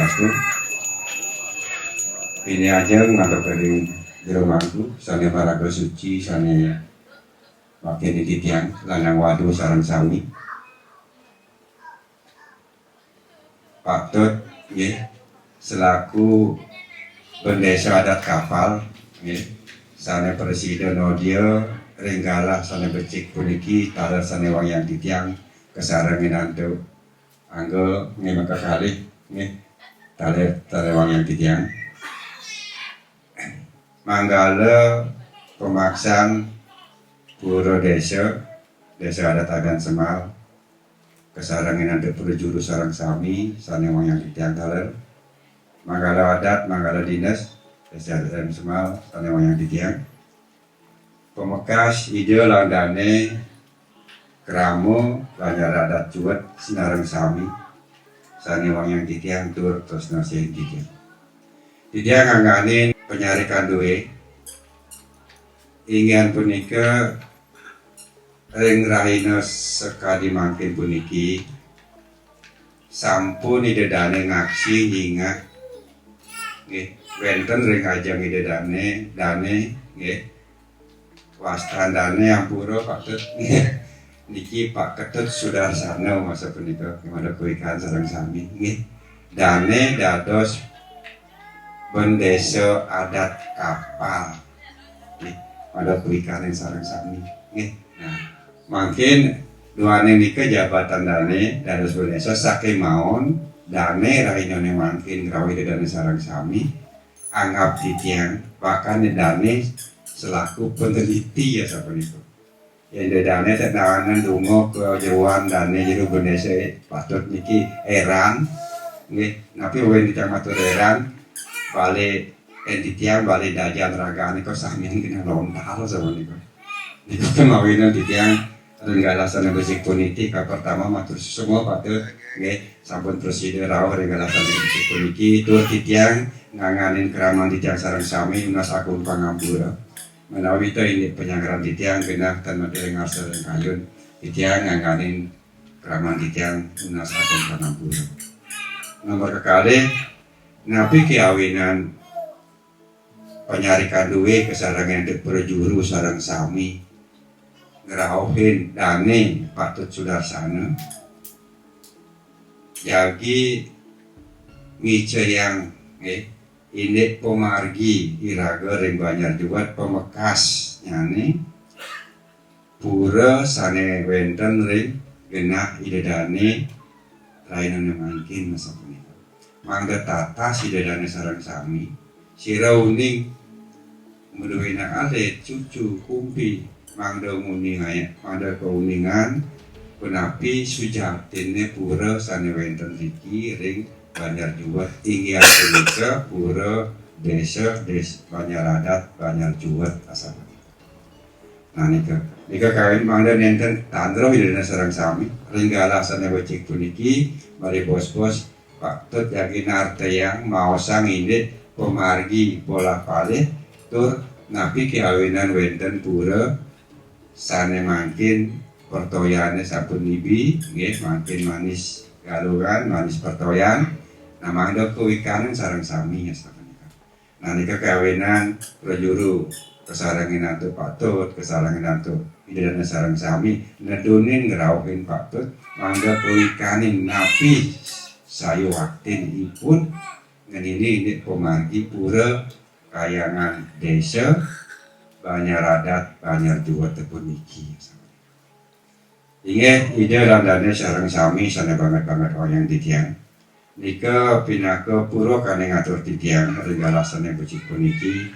Swastiastu. Ini ajeng ngadep dari jero mangku sane paraga suci sane makin dititiang lanang wadu sareng sami. Pak Tut nggih selaku bendesa adat kapal nggih sane presiden dia Renggala sane becik puniki taler sane wayang titiang kesareng minantu anggo nggih maka kali nggih taler wayang titiang manggala pemaksaan pura desa adat Agan Semal kesareng minantu perjuru sareng sami sane wayang titiang taler manggala adat manggala dinas desa adat Agan Semal sane wayang titiang pemekas ide landane keramo banyak adat cuat sinareng sami sani wayang titiang tur terus nasihin titiang ngangganin penyarikan duwe ingin punika ring rahina sekadi mangkin puniki sampun ide dane ngaksi hingga nggih wenten ring ajeng ide dane nggih wastandane ampura Pak Tut niki Pak Ketut sudah sana masa punika gimana kuikan sareng sami nggih dane dados bendesa adat kapal nggih pada kuikan sareng sami nggih nah mungkin duane nika jabatan dane dados bendesa saking maon dane rainane mungkin grawi dane sareng sami anggap titiang bahkan dane selaku peneliti ya sampun itu. Yang dane tenangan dungo ke jeruan dane jero bendesa patut niki eran nggih napi wen dicamatur eran bale entitiang bale dajan ragane kok samian kena lontar sama niku. Niku kemawinan titiang renggalasan besik puniti ka pertama matur semua patut nggih sampun presiden rawuh renggalasan besik puniki tur titiang nganganin keraman titiang sareng sami unas akun pangampura. Menawi itu ini penyanggaran titiang genah dan materi ngarsel yang kayun titiang ngangganin keraman titiang unas akun pangampura. Nomor kekali napi keawinan penyarikan duwe kesarangan dek perjuru sareng sami ngerauhin dane patut sudarsana jagi ngiceyang ini pemargi iraga ring Banjar Juwat pemekas nyane pura sane wenten ring genah idedane rainane mangkin masa punika mangga tata sidedane sareng sami sirauning muduhina ale cucu kumpi mangga muning aya mangga kauningan penapi sujaktine pura sane wenten riki ring Banjar Juwat tinggian punika pura desa Banjar Adat Banjar Juwat asal. Nah nika kawin mangda nenten tandro hidana sareng sami ringgala sane becik puniki mari bos-bos Pak Tut yakin arteyang maosang inde pemargi bola pale tur napi keawinan wenten pura sane mangkin pertoyane sampun nibi nggih mangkin manis galungan manis pertoyan nah mangda kuikanan sareng sami ya sapunika. Nah nika kawinan prajuru kesarengin antu Pak Tut kesarengin antu idana sareng sami nedunin ngrauhin Pak Tut mangga kuikanin napi sayu waktin ipun ngenini ini pemargi pura kayangan desa Banjar Adat Banjar Juwat tepun niki. Inge ide landane sareng sami sana banget wayang titiang. Nika pinaka pura kane ngatur titiang ringgalasan yang becik puniki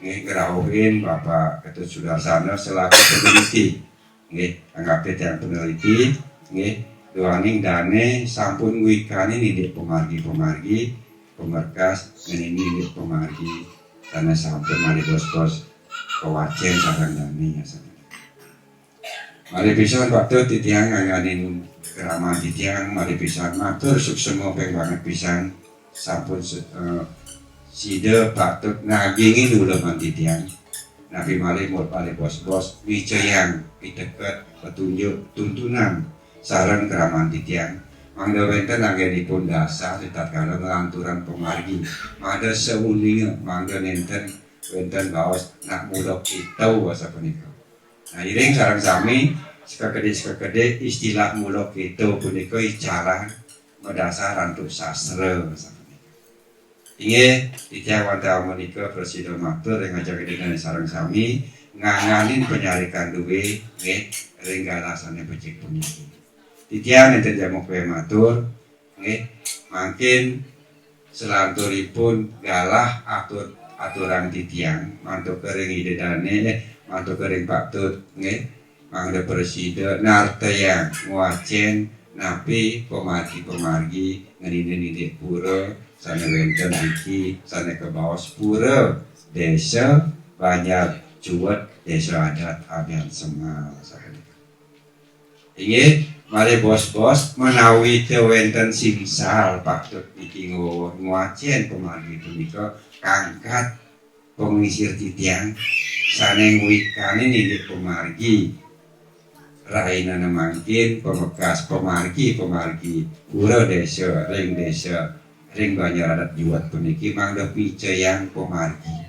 nggih ngrauhin Bapak Ketut Sudarsana selaku peneliti nggih anggape tiyang peneliti nggih doaning dane sampun nguikani nindih pemargi pemerkas ngenini pemargi karena sampun mari bos-bos kewacen sareng dane ya mari pisan waktu titiang ngangganin keramat titiang mari pisan matur semua banget pisan sampun sida Pak Tut nagingi dulu man titiang nabi mari bos-bos wicayang piteket petunjuk tuntunan sareng keramat titiang mangda wenten anggenipun dasar tatkala ngelanturan pamargi mangda seuninga mangda nenten wenten baos nak mulok kitau asa punika. Nah iring sareng sami sekekede istilah mulok kitau punika cara mendasar untuk sastra asa punika. Inggih titiang wonten menika presiden matur ing ngajak dengan sareng sami nganganin penyarikan duwe nggih ring galasane becik puniki. Titiang enten jamu kue matur nggih mangkin selanturipun galah aturan titiang mantuk kering idedane mantuk kering patut nggih mangda presiden nartayang nguacen napi pemargi ngenine pura sana wenten iki sana ke baos pura desa banyak cuat desa adat abian semal sapunika. Inggih mari bos-bos menawi teu wenten simsal patut iki nguacen pemargi punika kangkat pengisir titiang sane nguikane nindih pemargi rainana mangkin pemekas pemargi pura desa ring banyak adat juat puniki mangda picayang pemargi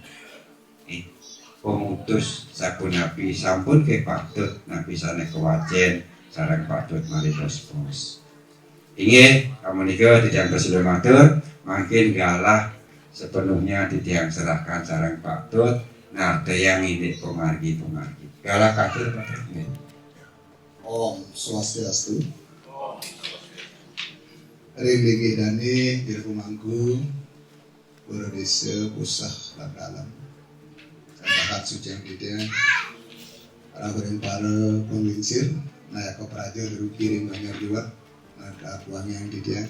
pemutus sapunapi sampun ke patut napi sane kewacen sareng patut mari bos-bos. Inggih kamunika titiang presiden matur mangkin galah sepenuhnya titiang serahkan sareng patut nartayang indik pemargi galah katur patut nggih. Om Swastiastu. Ringgih dani dirumangku Pura Desa Pusah Dalam Santakat Suci yang didian para penginsir Nayaka Praja Dirukirim Banyak Diwat Nada Tuang yang didian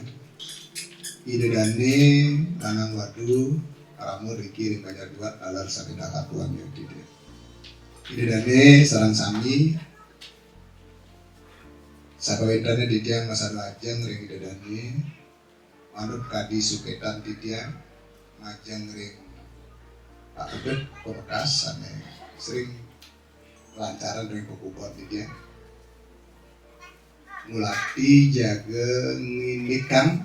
Ide dani Lanang Wadu Karamur dikirim Banyak Diwat Alar Santakat Tuang yang didian Ide dani Sarang Sami Sakawetane titiang masa lajeng ring dedane manut kadi suketan titiang majeng ring Pak Ebet Pemekas sane sering lancaran ring pekupon titiang mulati jaga ngindikan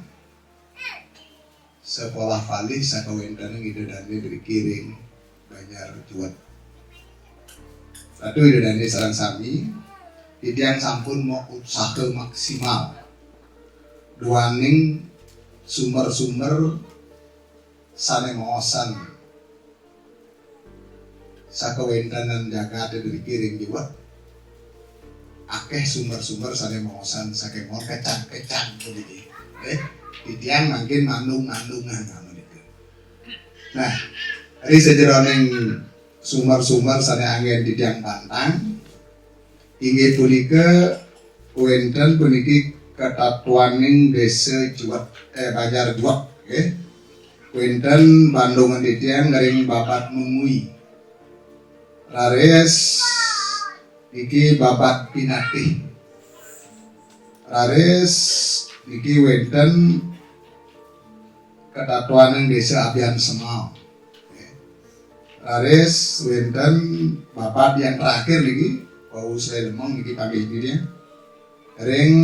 sekolah valih sakawetane ngidedane dikiring Banjar Juat Ratu idedane sarang sami titiang sampun mau usaha maksimal duaning sumber-sumber sane moosan sakawentanan jagat dikiring juga akeh sumber-sumber sane moosan sakemon kecang begitu titiang mungkin mandungan itu. Nah dari sejeroning sumber-sumber sane angin titiang pantang inggih punika wenten puniki ketatuaning desa Juat Banjar Juat nggih wenten Bandungan titiang garing babat mumui rares iki babat pinatih rares iki wenten ketatuaning desa Abian Semal rares wenten babat yang terakhir niki Bau Selemong iki panggih dia. Ring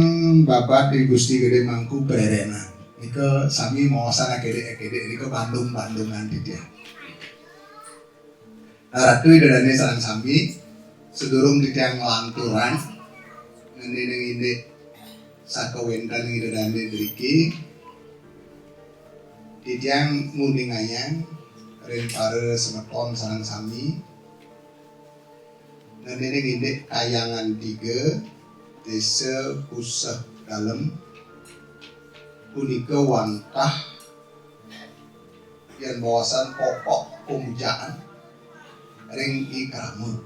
babat di Gusti Gede Mangku Berena. Nika sami maosan akede nika Bandungan dia. Ratu idadane sareng sami sedurung titiang lanturan ngending inde sakawentan idadane driki titiang mundingayang ring pare semeton sareng sami ngendene indek kayangan 3 desa Pusah Dalem punika wantah yang bawasan pokok pemujaan ring ikramun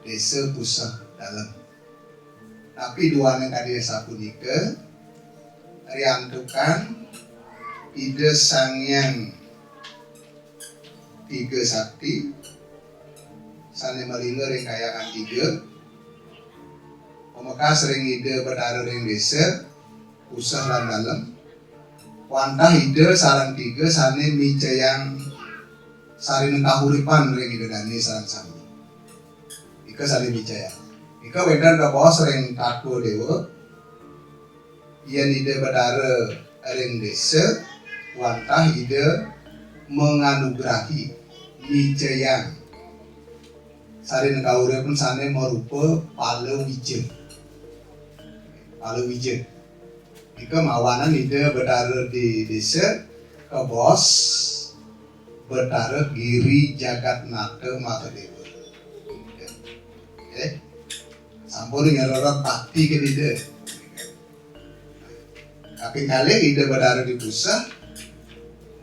desa Pusah Dalem tapi dua nang desa punika riantukan ide sangyang 3 sakti sane malingga ring kayangan 3 pemekas ring ide bedara ring desa Pusah lan Dalem wantah ide sarang 3 sane micayang sari kahuripan ring ide dani sarang sami ika sane micaya ika wedan ka bos ring taku dewa yen ide badara ring desa wantah ide menganugerahi wijayang sarin kauripun sane marupa palawija. Ika mawanan ide badara di desa kebos Betara Giri Jagatnata Mahadewa. Sampun ngerorot bakti ke ide. Kaping kali ide badara di pusat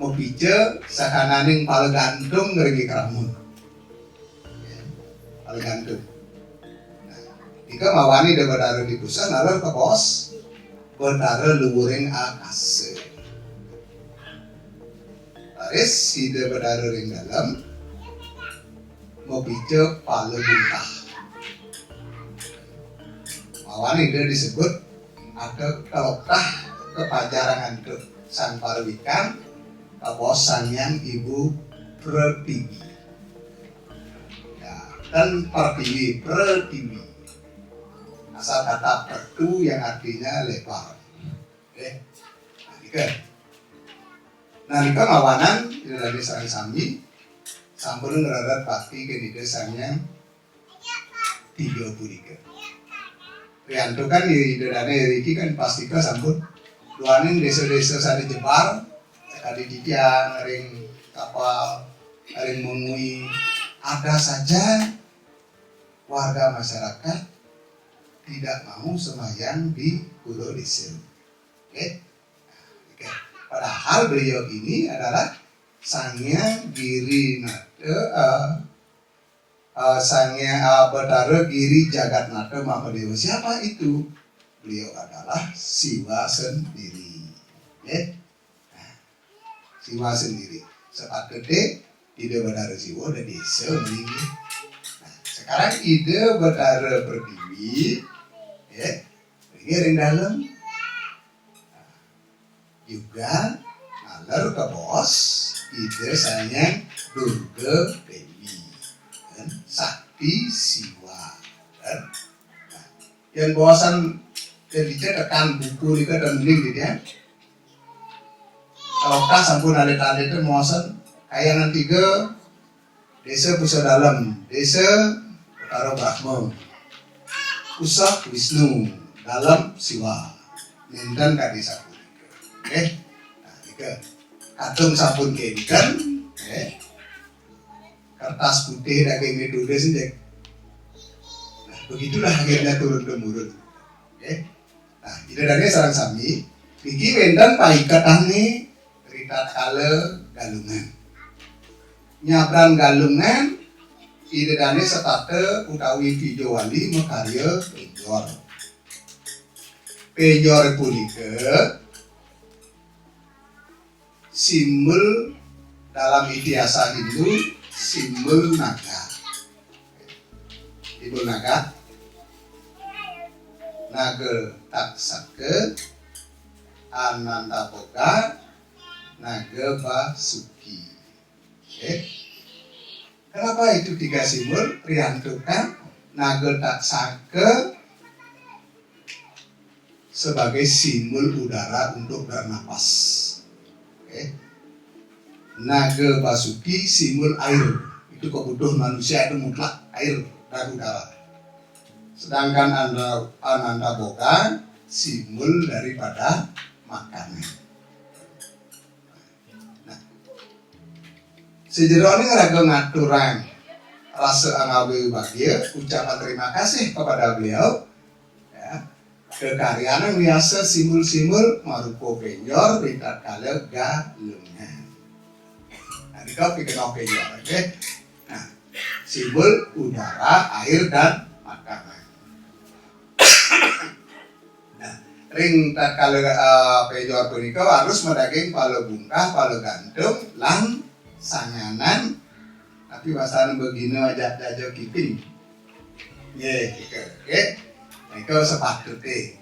mopija sakananing palegantung ngregi kramun. Palegantung. Ika mawani ide badara di pusat nalar ke bos badara luhuring akase. Taris ide badara ring dalam mopija palebuntah. Mawani ide disebut ada kelokah kepajarangan ke sang parwikan kabos sangyang ibu Pratiwi. Ya, dan Pratiwi asal kata pertu yang artinya lebar. Nah, nika mawanan dari sareng sami sampun ngerarat bakti ke di desanya 33. Rianto kan di dedane Riki kan pasti ke sampun duaning desa-desa sade Jepar sekali didiang ring kapal ring mengui ada saja warga masyarakat tidak mau sembahyang di pulau desa. Padahal beliau ini adalah Sangyang Giri Betara Giri Jagatnata Mahadewa. Siapa itu? Beliau adalah Siwa sendiri. Siwa sendiri. Sepatutnya ide Betara Siwa dan desa meninggi. Sekarang ide Betara Pertiwi, ring dalam juga nalar ke bos ide Sangyang Durga Dewi dan Sakti Siwa dan yang bawasan jadi tekan buku ini dan mending dia kalau kah sampun alit-alit itu bawasan kayangan 3 desa pusat dalam desa Betara Brahma pusat Wisnu dalam Siwa nindan kadesa. Nah, kadung sampun kencan, kertas putih daging medulis ini. Nah, begitulah akhirnya turun temurun. Nah, idadane sareng sami, iki wenten paikatane Rita Kale Galungan. Nyabran Galungan, idadane setate utawi Vijowali makarya penjor. Penjor punika simbol dalam itiasa Hindu, simbol naga. Simbol naga. Naga Taksaka, Ananda Boga, Naga Basuki. Kenapa itu 3 simbol? Priantukan Naga Taksaka sebagai simbol udara untuk bernapas. Naga Basuki simbol air, itu kebutuhan manusia itu mutlak air dan udara. Sedangkan Ananda Boga simbol daripada makanan. Nah, sejero ini raga ngaturang rasa angawi bahagia, ucapan terima kasih kepada beliau. Kekaryaan biasa simbol-simbol marupa penjor Rita Kale Galungan. Nah, ini kau pikir penjor, Nah, simbol udara, air dan makanan. Nah, ring Rita Kale penjor punika harus medaging palebungkah, palegantung, lang, sanganan, tapi bahasanya begini aja jajo kiping. Itu sepatutnya.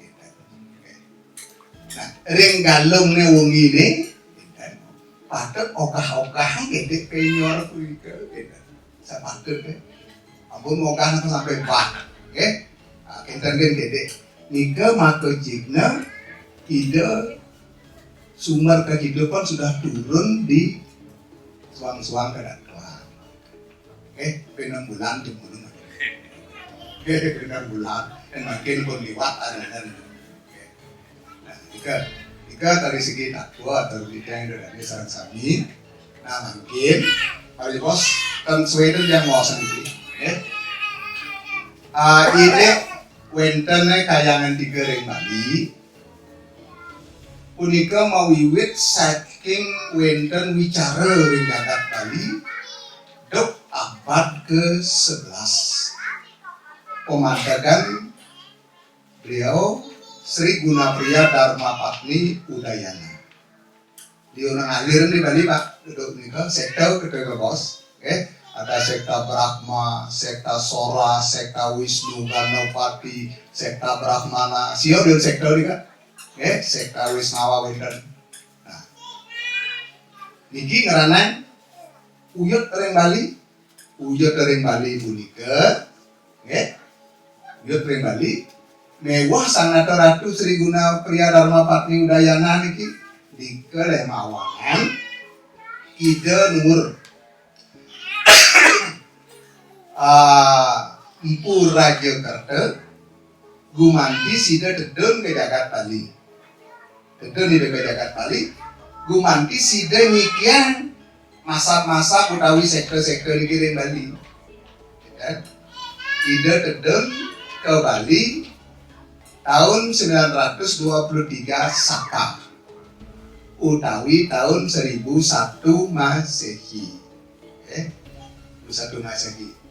Nah, ring galung ne wong ini, patut okah-okah gede penyor punika, sepatutnya. Ampun okah sampai bak, kinten gede. Nika mako jigna ide sumber kehidupan sudah turun di suang-suang kedatuan. Penang bulan tuh mulung. Penang bulan dan makin pun liwat ada. Nah, jika dari segi takwa atau bidang dari sarang sami, nah mungkin hari bos kan Sweden yang mau sendiri. Ini wentene kayangan digering Bali. Punika mawiwit saking wenten wicara ring jagat Bali dok abad ke-11. Pemandangan beliau Sri Gunapriya Dharmapatni Udayana. Dia orang alir di Bali Pak, duduk nika sekta kedua bos. Ada sekta Brahma, sekta Sora, sekta Wisnu Ganopati, sekta Brahmana. Siapa dia sekta ni kan? Sekta Wisnawa wenten. Nah, niki ngaranan uyut tering Bali punika, uyut tering Bali mewah sang ratu Sri Gunapriya Dharmapatni Udayana niki di kelemawangan ide nur Empu Raja Kerta gumanti sida dedon ke jagat Bali. Dedon di jagat Bali gumanti sida nyikian masa-masa utawi sektor-sektor dikirim Bali. Ide dedon ke Bali tahun 923 Saka utawi tahun 1001 Masehi. 1001 Masehi.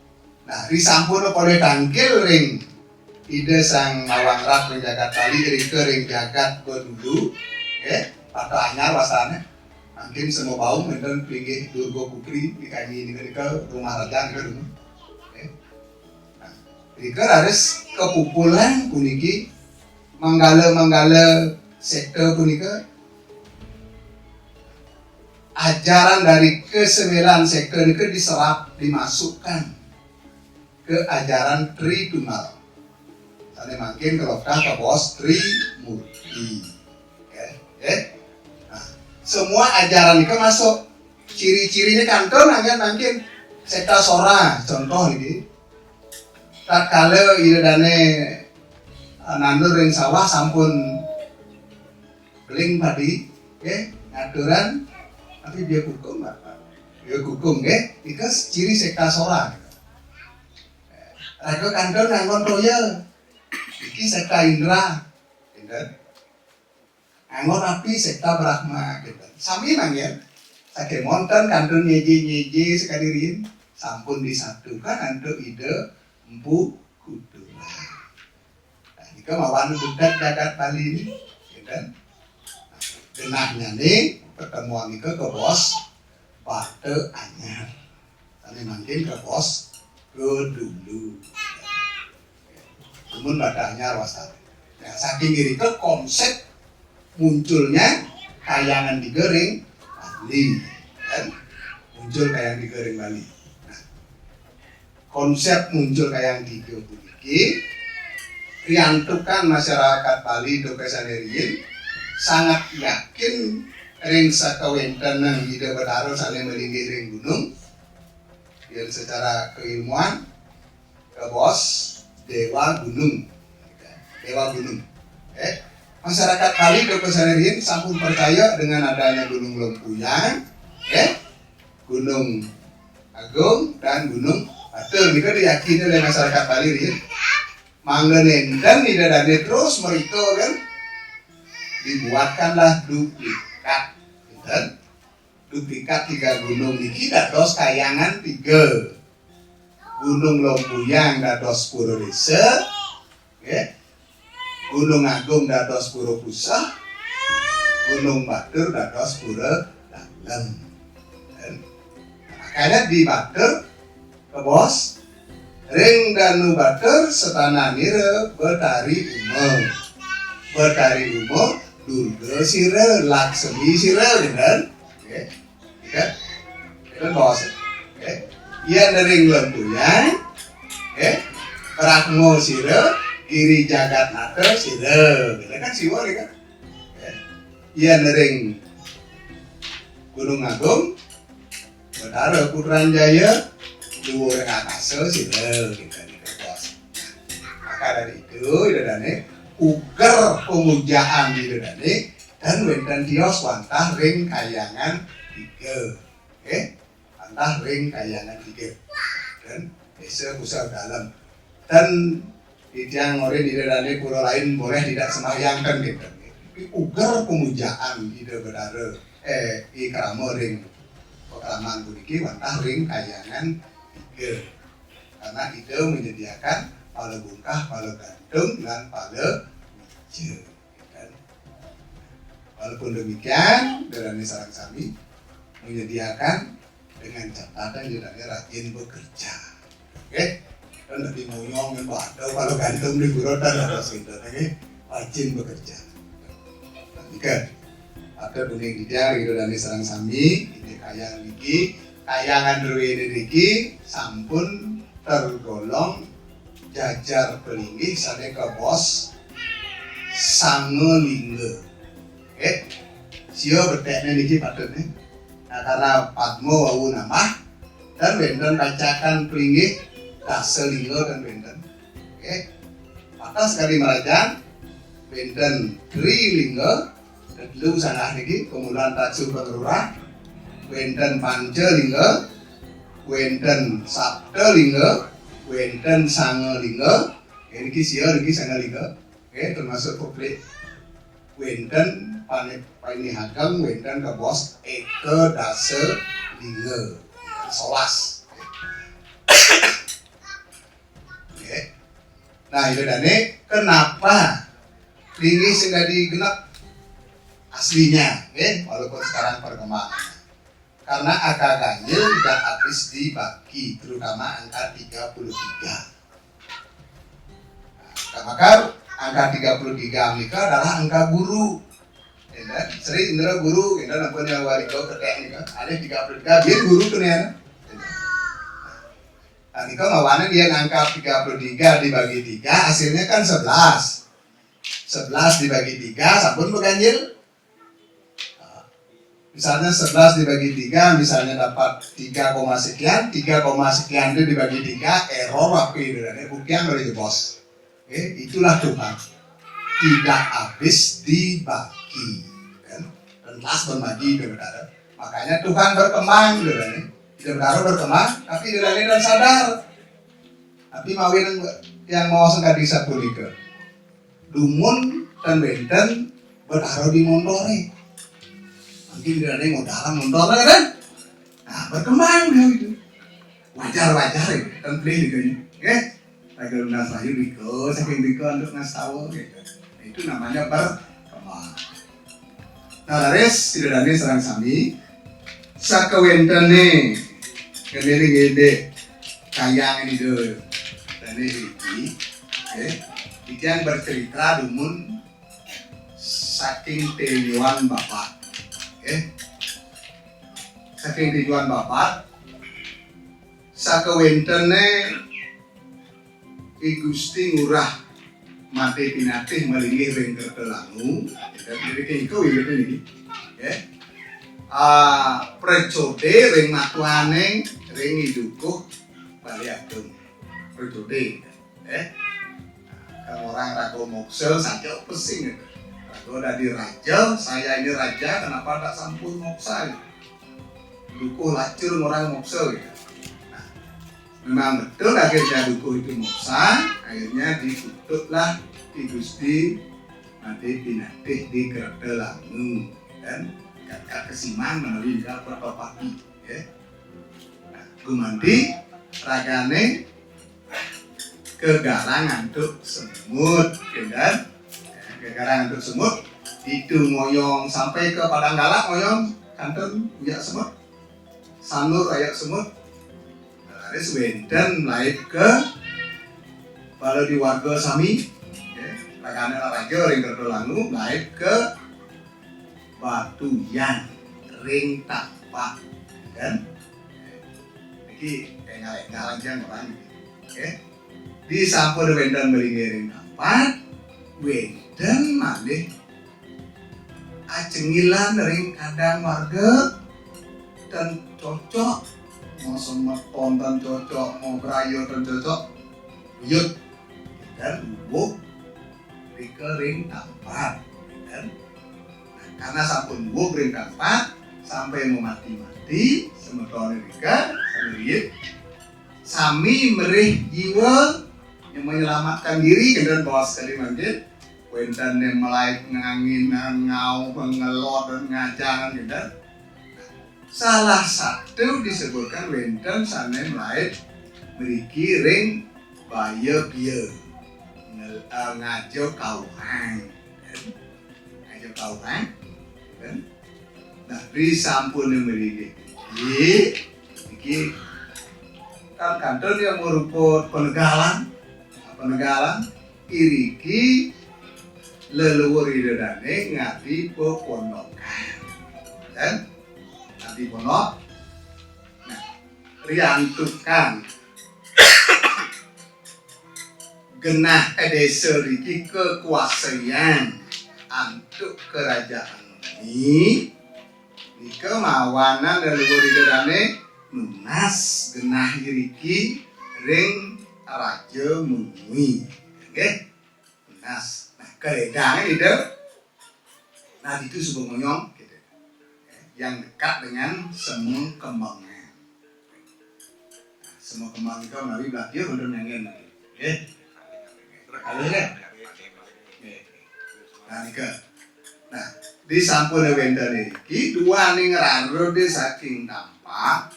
Nah, risampun oleh tangkil ring ide sang mawang rat ring jagat Bali ring jagat dulu, pada anyar wasana. Mungkin semua bau menden pinggir Durga Putri di kami ini ke rumah raja ke rumah. Nah, jika harus kepupulan puniki manggala sektor punika ajaran dari ke-9 sektor itu diserap dimasukkan ke ajaran Tritunggal. Tadi makin kalau ke bos Trimurti. Nah, semua ajaran itu masuk. Ciri-cirinya kantor makin sekta Sora contoh ini. Tak kala iradane nandur ring sawah sampun beling padi, ngaturan tapi dia hukum apa? Dia hukum itu ciri sekta Sora. Raga kantor nganggon toya, iki sekta Indra, nganggon api sekta Brahma, sami mangya, sakit monten kantor nyeje sekalirin, sampun disatukan untuk ide empu kudu. Nah, jika mawan budak jagat Bali ini, genahnya nih pertemuan itu ke bos Bate Anyar, tadi makin ke bos ke dulu. Namun pada Anyar wasana. Nah, saking itu konsep munculnya kayangan digering Bali, muncul kayangan digering Bali. Nah, konsep muncul kayangan digering Bali, riantukan masyarakat Bali dokesaneriin sangat yakin ring sakawenten nang ide bertaruh saling melingkir ring gunung. Yang secara keilmuan ke bos Dewa Gunung. Masyarakat Bali dokesaneriin sampun percaya dengan adanya Gunung Lempuyang, Gunung Agung dan Gunung Batur. Mereka diyakini oleh masyarakat Bali riin. Manggenenden ida dane terus mereka kan dibuatkanlah duplikat, duplikat 3 gunung niki dados kayangan 3. Gunung Lempuyang dados Pura Desa, Gunung Agung dados Pura Pusah, Gunung Batur dados Pura Dalem. Makanya di Batur ke bos ring danu Batur setananira betari umum Durga sira Laksmi sira kan bos iya nering Lempuyang Brahmo sira Giri Jagat Nata sira kan siwa kan yen ring Gunung Agung Betara Putrajaya dhuwur ngakase sila kita bos. Maka dari itu idane uger pemujaan idane dan wonten tios wantah ring kayangan 3. Wantah ring kayangan 3. Dan desa pusat dalam dan yang orang idane pura lain boleh tidak sembahyangkan gitu. Uger pemujaan ide Betara ikrama ring pekraman puniki wantah ring kayangan 3 karena itu menyediakan pala bungkah, pala gantung dan pala wija. Walaupun demikian, Darani Sarang Sami menyediakan dengan catatan Darani rajin bekerja. Oke, kan lebih ngoyong dan bado pala gantung di burotan harus gitu, rajin bekerja. Jika ada kuning tidak Darani Sarang Sami ini kayang niki kayangan ruwene niki sampun tergolong jajar pelinggih sadeka bos sangelingga. Sio betekne niki patutne. Nah, karena Padmo wau nama dan benten bacakan pelinggih daselingga dan benten. Atas sekali merajan benten trilingga kedelu sanah niki kemudian tatsu pengerurah wenten pancelingga, wenten saptelingga, wenten sangelingga. Niki sia niki sangelingga. Termasuk publik wenten panihagam wenten ke bos eke dase lingga solas. Nah itu dane kenapa tinggi sudah digenap aslinya, walaupun sekarang perkembangan. Karena angka ganjil tidak habis dibagi, terutama angka 33. Nah, maka angka 33 mereka adalah angka guru. Sering indra guru, indra namanya wariko ketek nih, ada 33 biar guru tuh nih. Nah, ini ngawane dia angka 33 dibagi 3, hasilnya kan 11. 11 dibagi 3, sampun berganjil. Misalnya 11 dibagi 3, misalnya dapat 3, sekian, 3, sekian itu dibagi 3, error apa itu, buktian dari bos. Itulah Tuhan. Tidak habis dibagi. Dan las berbagi itu Betara. Makanya Tuhan berkembang, Betara berkembang, tapi Betara dan sadar. Tapi mawin yang mau sengkat bisa punika. Dumun dan benten bertaruh di mondore. Mungkin dia ada yang modal kan? Nah berkembang dia itu wajar itu dan beli gitu lagi lunas lahir biko saking biko untuk ngasih tahu gitu. Nah, itu namanya berkembang. Nah laris tidak ada Sarang Sami sakawentene kendiri gede kayang ini deh dan ini iki yang bercerita dumun saking tujuan bapak. Saking tujuan bapak sakawentene Gusti ngurah mati pinatih melinggih ring kertelangu dan dari kau ini precode ring matuane ring idukuh bali ageng precode orang rago moksel saja pesing gitu. Kalau dari raja, saya ini raja, kenapa tak sampun moksa? Dukuh lacur orang moksa gitu. Nah, memang betul akhirnya dukuh itu moksa, akhirnya ditutuplah di Gusti mati pinatih di Kertelangu dan kakak kesimang melalui beberapa pagi. Nah, gumanti ragane kegarang untuk semut, dan kegarang untuk semut itu ngoyong sampai ke Padang Galak ngoyong kanton punya semut sanur ayak semut laris wenten naik ke kalau di warga Sami ragane raja ring Kertelangu naik ke Batuyan ring Tapak kan ini kayak ngalang orang di sampul wenten melinggih ring Tapak wenten malih ajengilan ring kadang warga dan cocok mau semeton dan cocok mau berayo dan cocok yut dan ubuk ring tampat dan karena sampun ubuk ring tampat sampai mau mati semeton rika sendiri sami merih jiwa yang menyelamatkan diri kemudian bawa sekali mungkin wenten yang melait ngangin ngau mengelot dan ngajangan gitu. Salah satu disebutkan wenten sana melait meriki ring baya bieu ngajo kauhang ngajo kauhang kan nah di sampun meriki iki kan kantor yang meruput penegalan iriki leluhur idadane ngati pepondokan dan ngati pondok nah riantukan genah desa iki kekuasaan antuk kerajaan ini mawanan leluhur idadane lunas genah iriki ring raja mungui oke lunas nah keredangan itu nah itu sebuah monyong gitu. Yang dekat dengan semu kembangnya nah, semu kembang itu melalui belakir untuk nyangen oke kalau kan nah nika nah di sampun wenten iki dua ning raro de saking tampak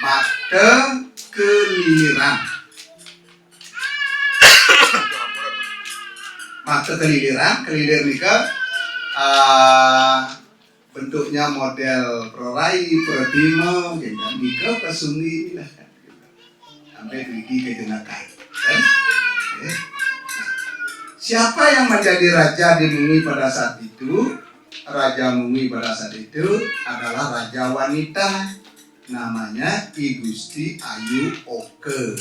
mata keliliran kelilir nika bentuknya model prorai prodimo gitu nika kesuni lah sampai pergi ke jenakan kan siapa yang menjadi raja di Mungui pada saat itu raja Mungui pada saat itu adalah raja wanita namanya I Gusti Ayu Oke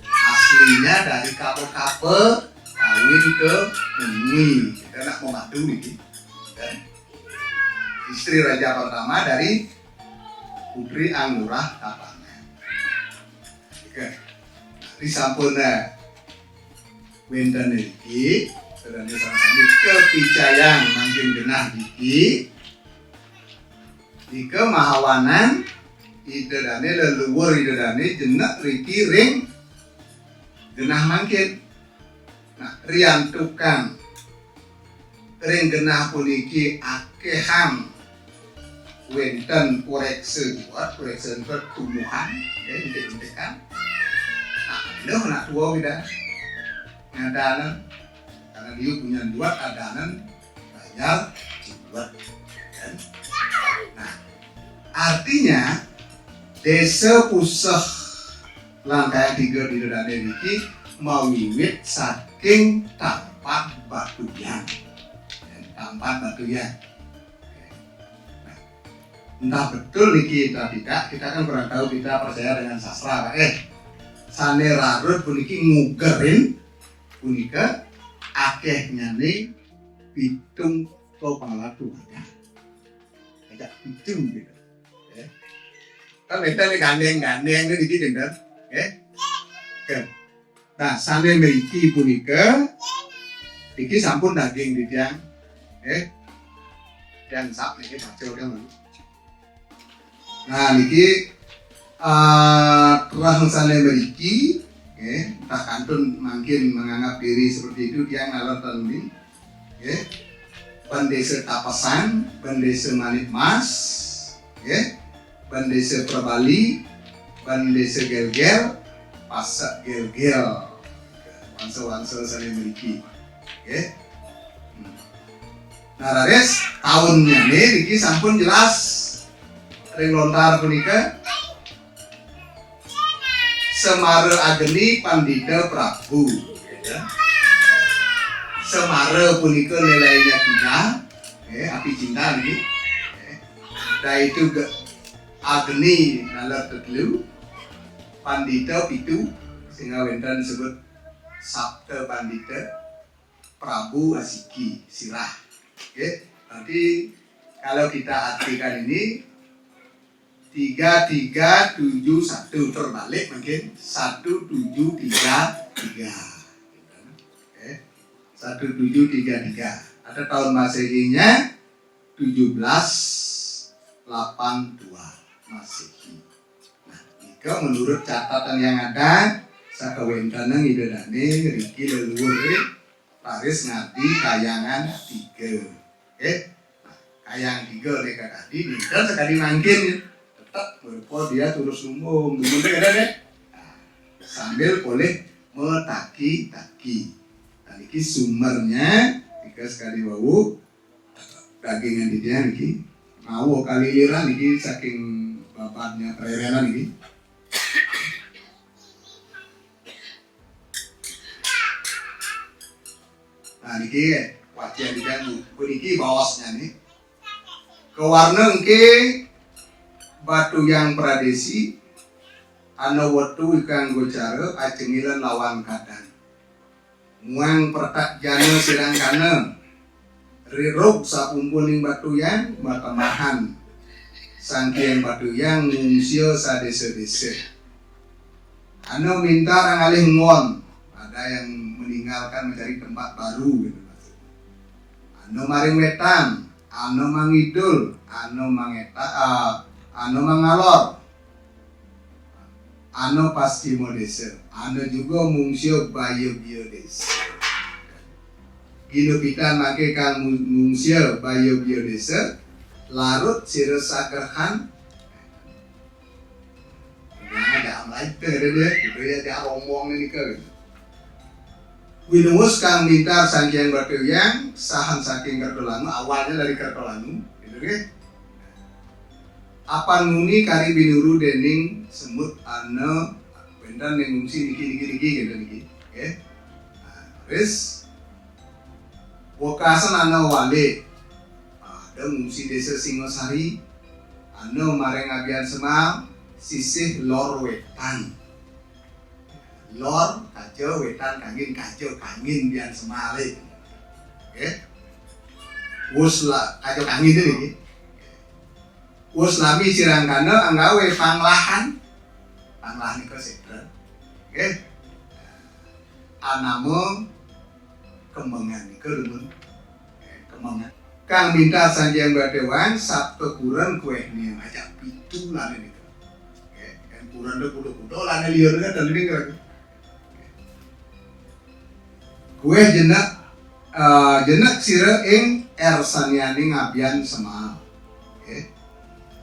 aslinya dari Kape kawin ke Mungui kita nak mau madu ini kan? Istri raja pertama dari Putri Anggurah Tapangan oke di sampuna wenten iki dan sama-sama kepicayan mangkin genah iki ika mahawanan idadane leluhur idadane jenak riki ring genah mangkin nah riantukan ring genah puniki akehan wenten koreksi buat koreksi pertumbuhan kan nah itu nak tua beda ngadanan karena dia punya dua adanan banyak buat kan nah artinya desa pusah langkah 3 di Dodane iki mawiwit saking tampat batuyan. Nah, entah betul niki kita kan kurang tahu kita percaya dengan sastra Pak sane rarut puniki ngugerin punika akeh nyane pitung to pangalatu agak pitung gitu kan kita nih gandeng itu dikit kan nah sane mriki punika iki sampun daging di tiang dan sap niki bacil kan nah niki terang sane mriki entah kantun mungkin menganggap diri seperti itu dia ngalor tanding Bandesa Tapasan, Bandesa Manit Mas, Bandesa Prabali, Bandesa Gelgel, Pasak Gelgel, wangsa-wangsa saya memiliki. Nah, rares tahunnya nih, Riki sampun jelas ring lontar punika Semara Ageni Pandita Prabu. Semara punika nilainya 3, api cinta nih. Dan itu Agni nalar tetelu, Pandita pitu, sehingga wenten disebut Sabta Pandita, Prabu Asiki Sirah. Oke, nanti kalau kita artikan ini 3371 terbalik mungkin 1733. Oke, 1733. Ada tahun Masehinya 1782 Masehi. Nah, jika menurut catatan yang ada sakawentana ngidadane riki leluhur Paris ngadi kayangan 3. Oke, nah, kayang 3 mereka tadi dan sekali mangkin tetap berupa dia terus umum bener deh. Nah, sambil boleh metaki-taki. Nah, ini sumbernya jika sekali bau dagingan di dia niki mau kali liran niki saking bapaknya pererenan niki. Nah niki wajah diganggu, niki bawasnya nih. Kewarna niki batu yang pradesi, ana wetu ikang gocara acengilan lawan kadang. Muang pertak jana sirang kana, riruk sapumpuning batu yang matamahan. Sangkian batu yang ngungsio sa desa-desa. Ana minta orang alih ngon, ada yang meninggalkan mencari tempat baru gitu. Ano maring wetan, ano mangidul, ano mangalor, ano pastimo desa, ano juga mungsio bayo bio desa. Gino kita make kang mungsio bayo bio desa, larut sira sakerhan. Ada amlai teh dia rombong ini ke. Winumus kang mintar sangkian batu yang sahan saking Kertolanu, awalnya dari Kertolanu, gitu kan? Apan nguni kari binuru dening semut ane bendan yang ngungsi niki gitu niki, oke? Terus wakasan ane wale, ada ngungsi desa Singosari, ane mareng abian semal, sisih lor wetan. Lor kajo wetan kangin bian semale. Oke. Wus la kajo kangin ini. Wus lami sirang kana anggawe panglahan. Panglahan iku sedra. Oke. Anamo kembangan iku demun. Kembangan. Kang minta sanjang badewan sabtu kuren kueh nih ngajak pitu lan ini. Oke, kan kuren do kudu-kudu lan lieur kan dalem iki. Kue jenak sira ing ersaniani ngabian semal. Oke.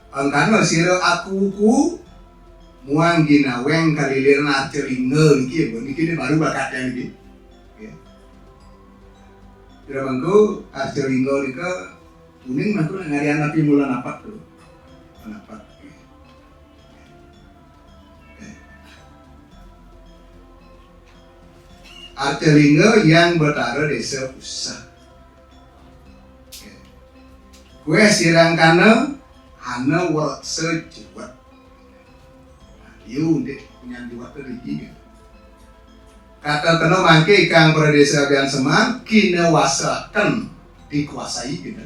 Angkana sira akuku muang ginaweng kaliliran arcelinge niki baru bakatnya niki. Oke. Sira bangku arcelinge nika kuning mangku ngarian api mulan apat tuh. Apat. Artelinga yang bertara desa Usah. Kue sirang kana hana warak sejuat. Yu dek punya juat teriki. Kata kena mangke ikang pradesa abian semar kina wasakan dikuasai gitu.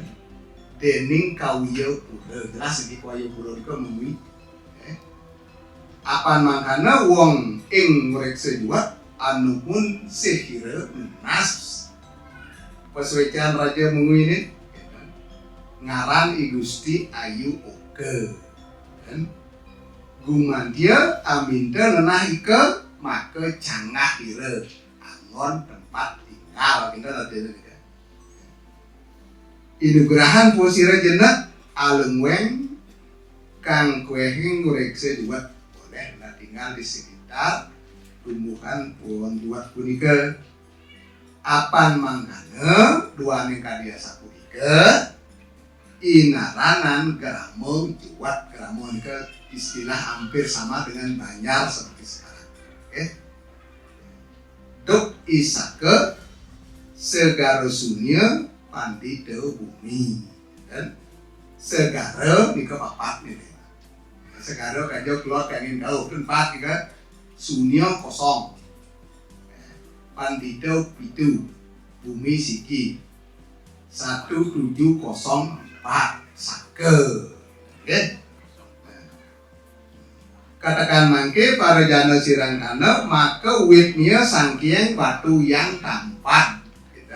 Dening kawiyo pura jelas iki kawiyo pura iku memui. Apan mangkana wong ing murek sejuat anu pun sehira nas peswecan raja mungu ini ngaran I Gusti Ayu Oke kan gumantia aminta nenah ike maka cangah hira angon tempat tinggal kita tadi kan inugrahan posira jenak alengweng kang kuehing ngurekse juat boleh tinggal di sekitar tumbuhan pohon buat punika apan mangkana dua nengka dia sapunika inaranan geramo juat geramo nika istilah hampir sama dengan Banjar seperti sekarang. Oke. Dok isake segara sunya pandita bumi dan segara nika papat nih. Segara kajo keluar kangin kau tempat nika Sunyo kosong, pandita pitu, bumi siki, 1704 sake. Oke. Katakan mangke para jana sirangkana maka witnya sangkieng batu yang tampat, gitu.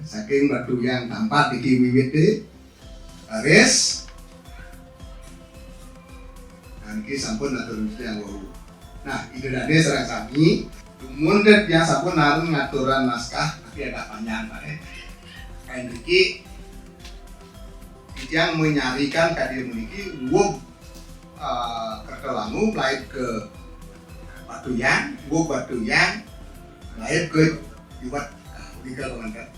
Saking batu yang tampat iki wiwit baris. Niki sampun atur yang wau. Nah, ide dane serang sami mundet yang sampun narung ngaturan naskah tapi agak panjang Pak. Kayak niki yang menyarikan kadir meniki wub kerkelangu lain ke Batuyang, wub Batuyang lain ke Jumat tiga komandan.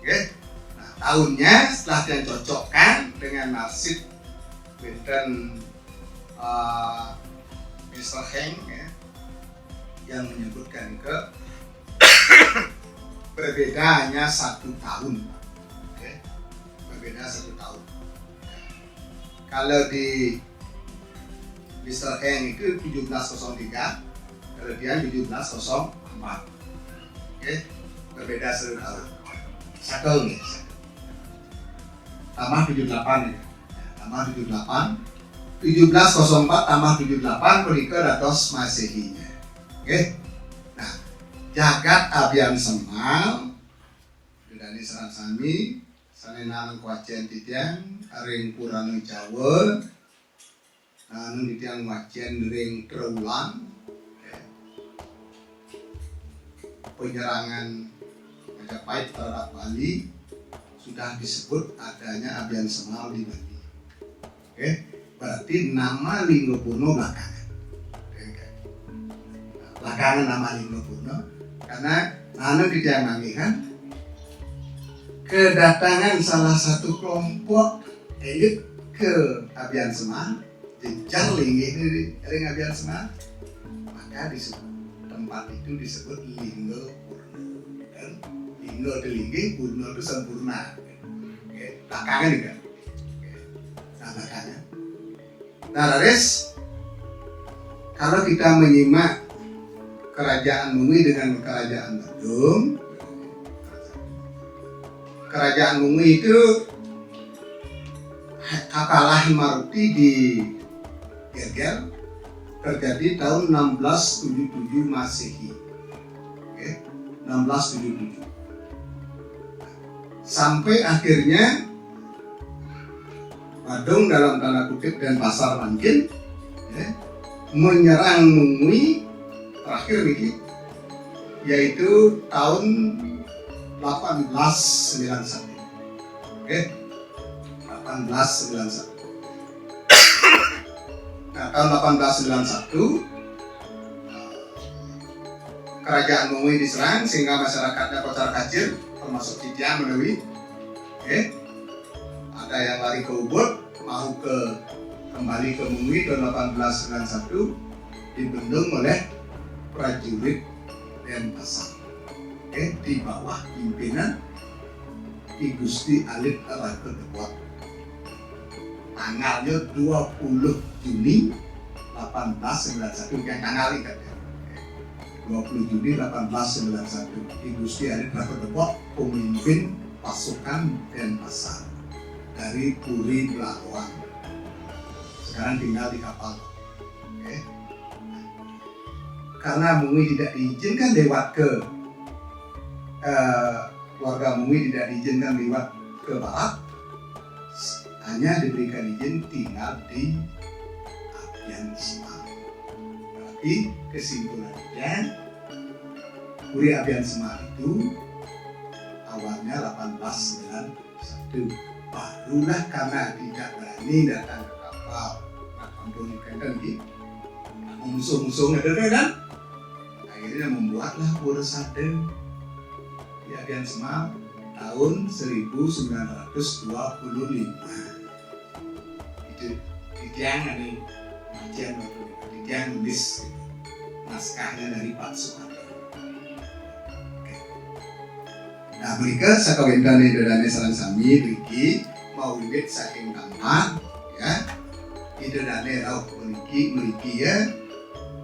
Oke. Nah, tahunnya setelah yang cocokkan dengan nasib benten Mr. Heng ya, yang menyebutkan ke berbeda hanya 1 tahun. Oke. Berbeda 1 tahun. Kalau di Mr. Heng itu 1703, kalau dia 1704. Oke. Berbeda 1 tahun. Satu nih. Tambah 78 ya. Tambah 78. 1704 tambah 78 menika dados Masehinya. Oke. Nah, jagat abyan semal dene serang sami sanenang kuacen titiang ring purana Jawa anu titiang wacen ring Trewulan penyerangan Majapahit terhadap Bali sudah disebut adanya abyan semal di Bali. Oke. Berarti nama Linggopuno belakangan nama Linggopuno karena anu kita manggihan kedatangan salah satu kelompok elit ke Abyan Semal jejar linggih ring Abyan Semal, maka disebut tempat itu disebut Linggopuno. Dan Linggo itu linggih, Purno itu sempurna. Belakangan juga. Nah, belakangan. Nah, Rares, kalau kita menyimak kerajaan Mungui dengan kerajaan Badung, kerajaan Mungui itu kalah Maruti di Gerger terjadi tahun 1677 Masehi. Oke, 1677. Sampai akhirnya Badung dalam tanda kutip dan pasar Mangkin menyerang Mungui terakhir niki yaitu tahun 1891. Oke. 1891. Nah, tahun 1891 kerajaan Mungui diserang sehingga masyarakatnya kocar kacir termasuk Titian Menawi. Oke. Ada yang lari ke Ubud, mau kembali ke Mungui tahun 1891 dibendung oleh prajurit Denpasar. Di bawah pimpinan Ki Gusti Alit Ratu Depot. Tanggalnya 20 Juni 1891 yang tanggal ini kan ya. 20 Juni 1891 Ki Gusti Alit Ratu Depot pemimpin pasukan Denpasar dari Puri Belawan. Sekarang tinggal di kapal. Oke. Karena Mungui tidak diizinkan lewat ke keluarga Mungui tidak diizinkan lewat ke barat, hanya diberikan izin tinggal di Abyan Semal. Berarti kesimpulannya Puri Abyan Semal itu awalnya 1891. Barulah karena tidak berani datang ke kapal, kampung kan gitu, musuh-musuhnya kan, akhirnya membuatlah Pura Sade di Abyan Semal tahun 1925. Itu Titiang ada kajian Titiang nulis naskahnya dari Pak Soeharto. Nah, mereka sakawendran idodane sareng sami mriki maulid saking Kampan ya. Idodane rauh mriki ya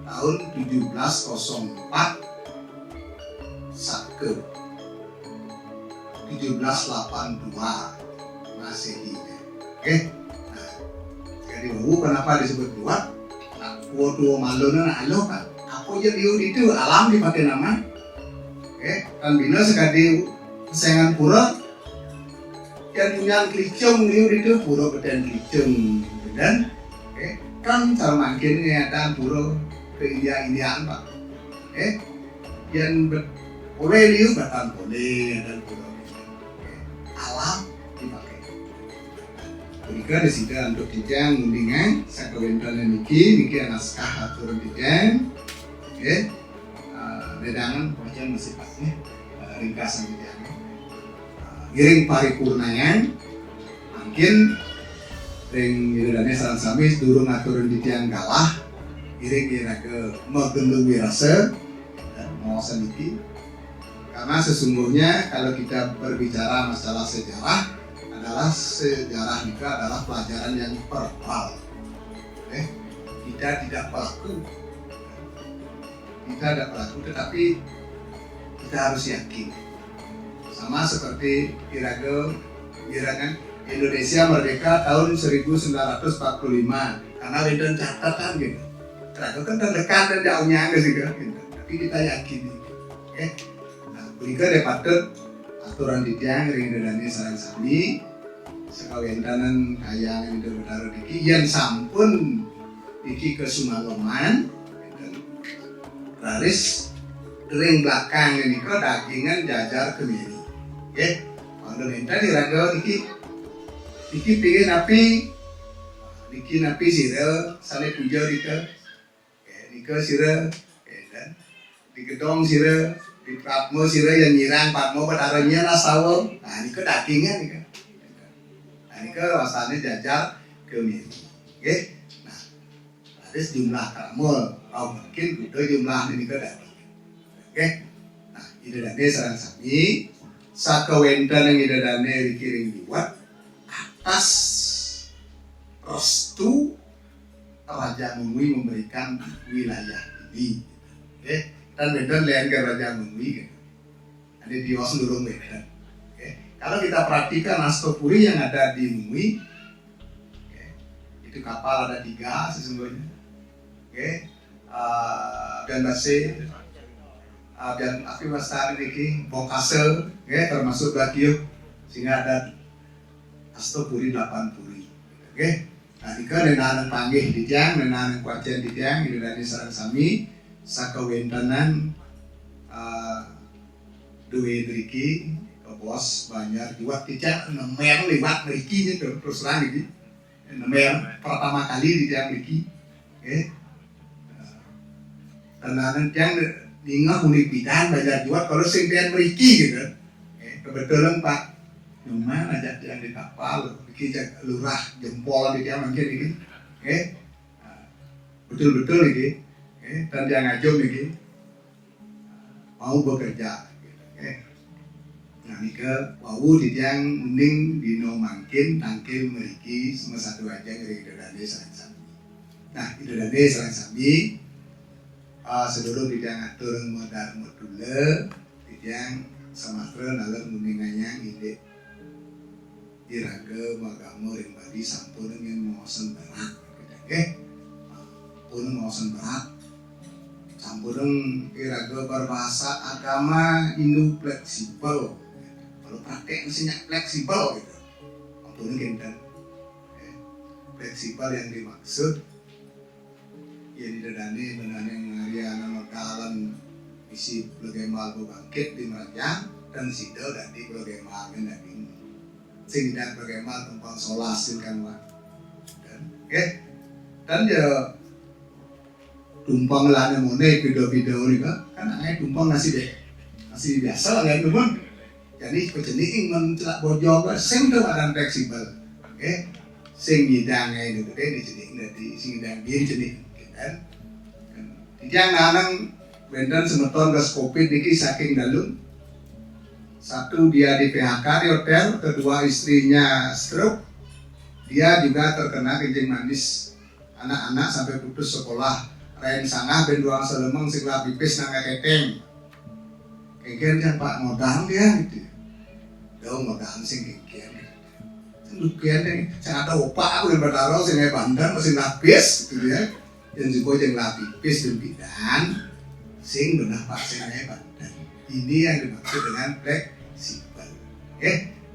tahun 1704 sake. 1782 Masehi. Oke. Nah, jadi kenapa disebut liwat? Nah, tua malona alo kan. Aku jadi itu alam dipakai nama. Oke, kan bina sekali kesengan pura yang punya kelicung itu pura beden kelicung dan kan cara makin ada pura ke India-Indiaan Pak. Yang boleh liu bahkan boleh dan pura alam dipakai. Jika di sini untuk dijang mendingan sakawentana niki naskah aturan dijang. Redangan macam sifatnya ringkasan dijang. Giring paripurnayan mungkin ring iradane sareng sami durung aturan dijang galah giring kira ke megelu wirasa dan mawasan iki. Karena sesungguhnya kalau kita berbicara masalah sejarah sejarah itu adalah pelajaran yang verbal. Kita tidak pelaku, tetapi kita harus yakin. Sama seperti kira-kira Indonesia merdeka tahun 1945 karena Wendel catatan gitu. Kira-kira kan terdekat dan jauhnya gitu. Tapi kita yakin. Nah, berikut daripada aturan dijang ring dedane sareng sami sekawentanan hayang itu betara diki yang sampun diki ke Sumaloman raris ring belakang ini kok dagingan jajar kemiri. Kalau minta diraga diki pingin napi sira sale puja dika sira dan di gedong sira di Patmo sira yang nyirang Patmo badaranya nasawo. Nah nika dagingan nika. Nika rasanya jajar kemiri. Nah, ada jumlah karamul, mungkin kudu jumlah ini ke daging. Nah, idadane sareng sami sakawenten yang idadane dikiring dibuat atas restu Raja Mungwi memberikan wilayah ini. Dan beda lain ke Raja Mungwi. Ada di Wasendurung beda. Kalau kita perhatikan Astopuri yang ada di Mungwi, itu kapal ada 3 sesungguhnya. Dan Base, dan Api Wastari ini, Bokase, termasuk Bakio, sehingga ada Astopuri 8 puri. Nah, jika nenanan panggih dijang, nenanan kuacian dijang, itu dari sareng sami, sakawentanan duwe driki, bos banyak diwat dijang nemer lewat mriki gitu terus terang iki nemer pertama kali dijang mriki tenanan jang dingah muni pidan bajar diwat kalau sing pian mriki gitu kebetulan Pak Nyoman ajak jang di kapal iki jak lurah jempol di dia mangkin iki betul-betul iki dan dia ngajum iki mau bekerja nah nika wau dijang mending dino mangkin tangkil meriki semua satu aja ngeri idadane sareng sami. Nah idadane sareng sami sedulur dijang atur modal module dijang samatra nalem muninganya ide iraga magamo ring badi sampun ngin mosen berat pun mosen berat sampun iraga berbahasa agama Hindu fleksibel. Kalau praktek mestinya fleksibel gitu. Ampun kinten. Fleksibel yang dimaksud ya didadani menane ngariana makalan isi plegemal bangkit di Merajang dan sidel dadi plegemal daging. Sing tidak plegemal tumpang solasin kan wa. Dan ya tumpang lane mone video-video nika kan aneh tumpang nasi biasa lah kan. Jadi kejening mencelak bojong sing tuh ada fleksibel. Sing ngidang itu gede dijening dadi sing ngidang biyen jening kan. Dijang nanang benten semeton gas Covid niki saking dalem. Satu dia di PHK di hotel, kedua istrinya stroke. Dia juga terkena kencing manis. Anak-anak sampai putus sekolah. Rain sangah ben doang selemeng siklah pipis nang keteng. Kengken kan Pak modal dia gitu. dong makan sing kikian lukian yang sangat opak udah bertaruh sing bandan masih lapis gitu ya dan juga yang lapis dan bidan sing benar pak sing bandan ini yang dimaksud dengan fleksibel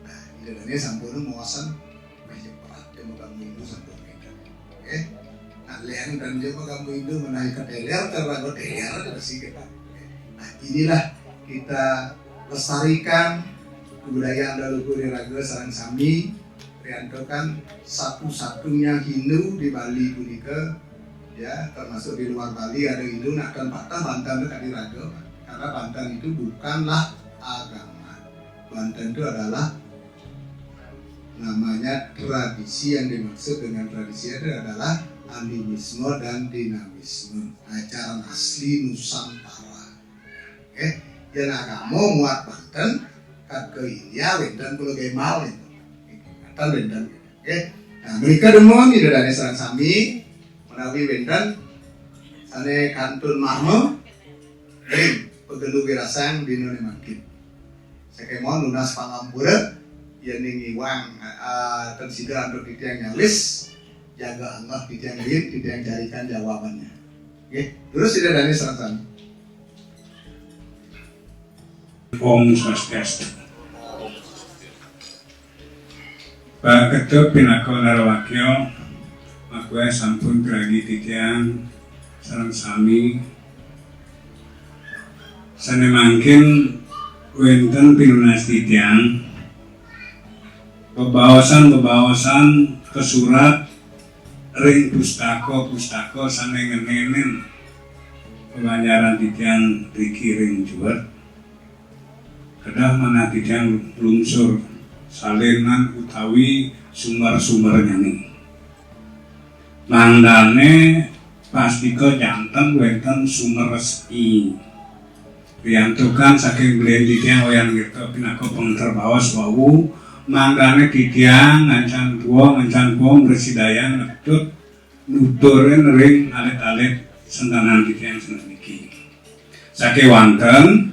nah ini sampun muasan banyak perat yang kamu itu sampun nah leang dan juga kamu itu menaik ke teler terlalu teler terus kita nah inilah kita lestarikan kebudayaan leluhur Raga sareng sami riantokan satu-satunya Hindu di Bali punika ya termasuk di luar Bali ada Hindu nak dan Banten dekat di Raga karena Banten itu bukanlah agama. Banten itu adalah namanya tradisi, yang dimaksud dengan tradisi itu adalah animisme dan dinamisme, ajaran asli Nusantara. Yang agama muat Banten ke India dan Pulau Gemal itu. Tan Wendan, nah mereka demon di daerah sareng sami menawi Wendan, sane kantun mahmo, pegelu wirasang di none makin. Sekemon lunas pangampura, yang ngiwang tersida untuk kita yang nyalis, jaga Allah kita yang lihat, kita yang carikan jawabannya. Terus di daerah sareng sami. Om Swastiastu. Pak Ketua Pinako Narwakyo, makwe sampun gragi titiang sareng sami. Sane mangkin wenten pinunas titiang bebaosan kesurat ring pustako sane ngenenen pengajaran titiang dikiring juat kedah mana titiang lungsur salinan utawi sumber-sumbernya nih mandane pastiko janten wenten sumber resmi riantukan saking belian titiang oyan gitu pinako pengterbawas wau mandane titiang ngancan tua bersidayan ngetut nuturin ring alit-alit sentanan titiang seniki saking wanten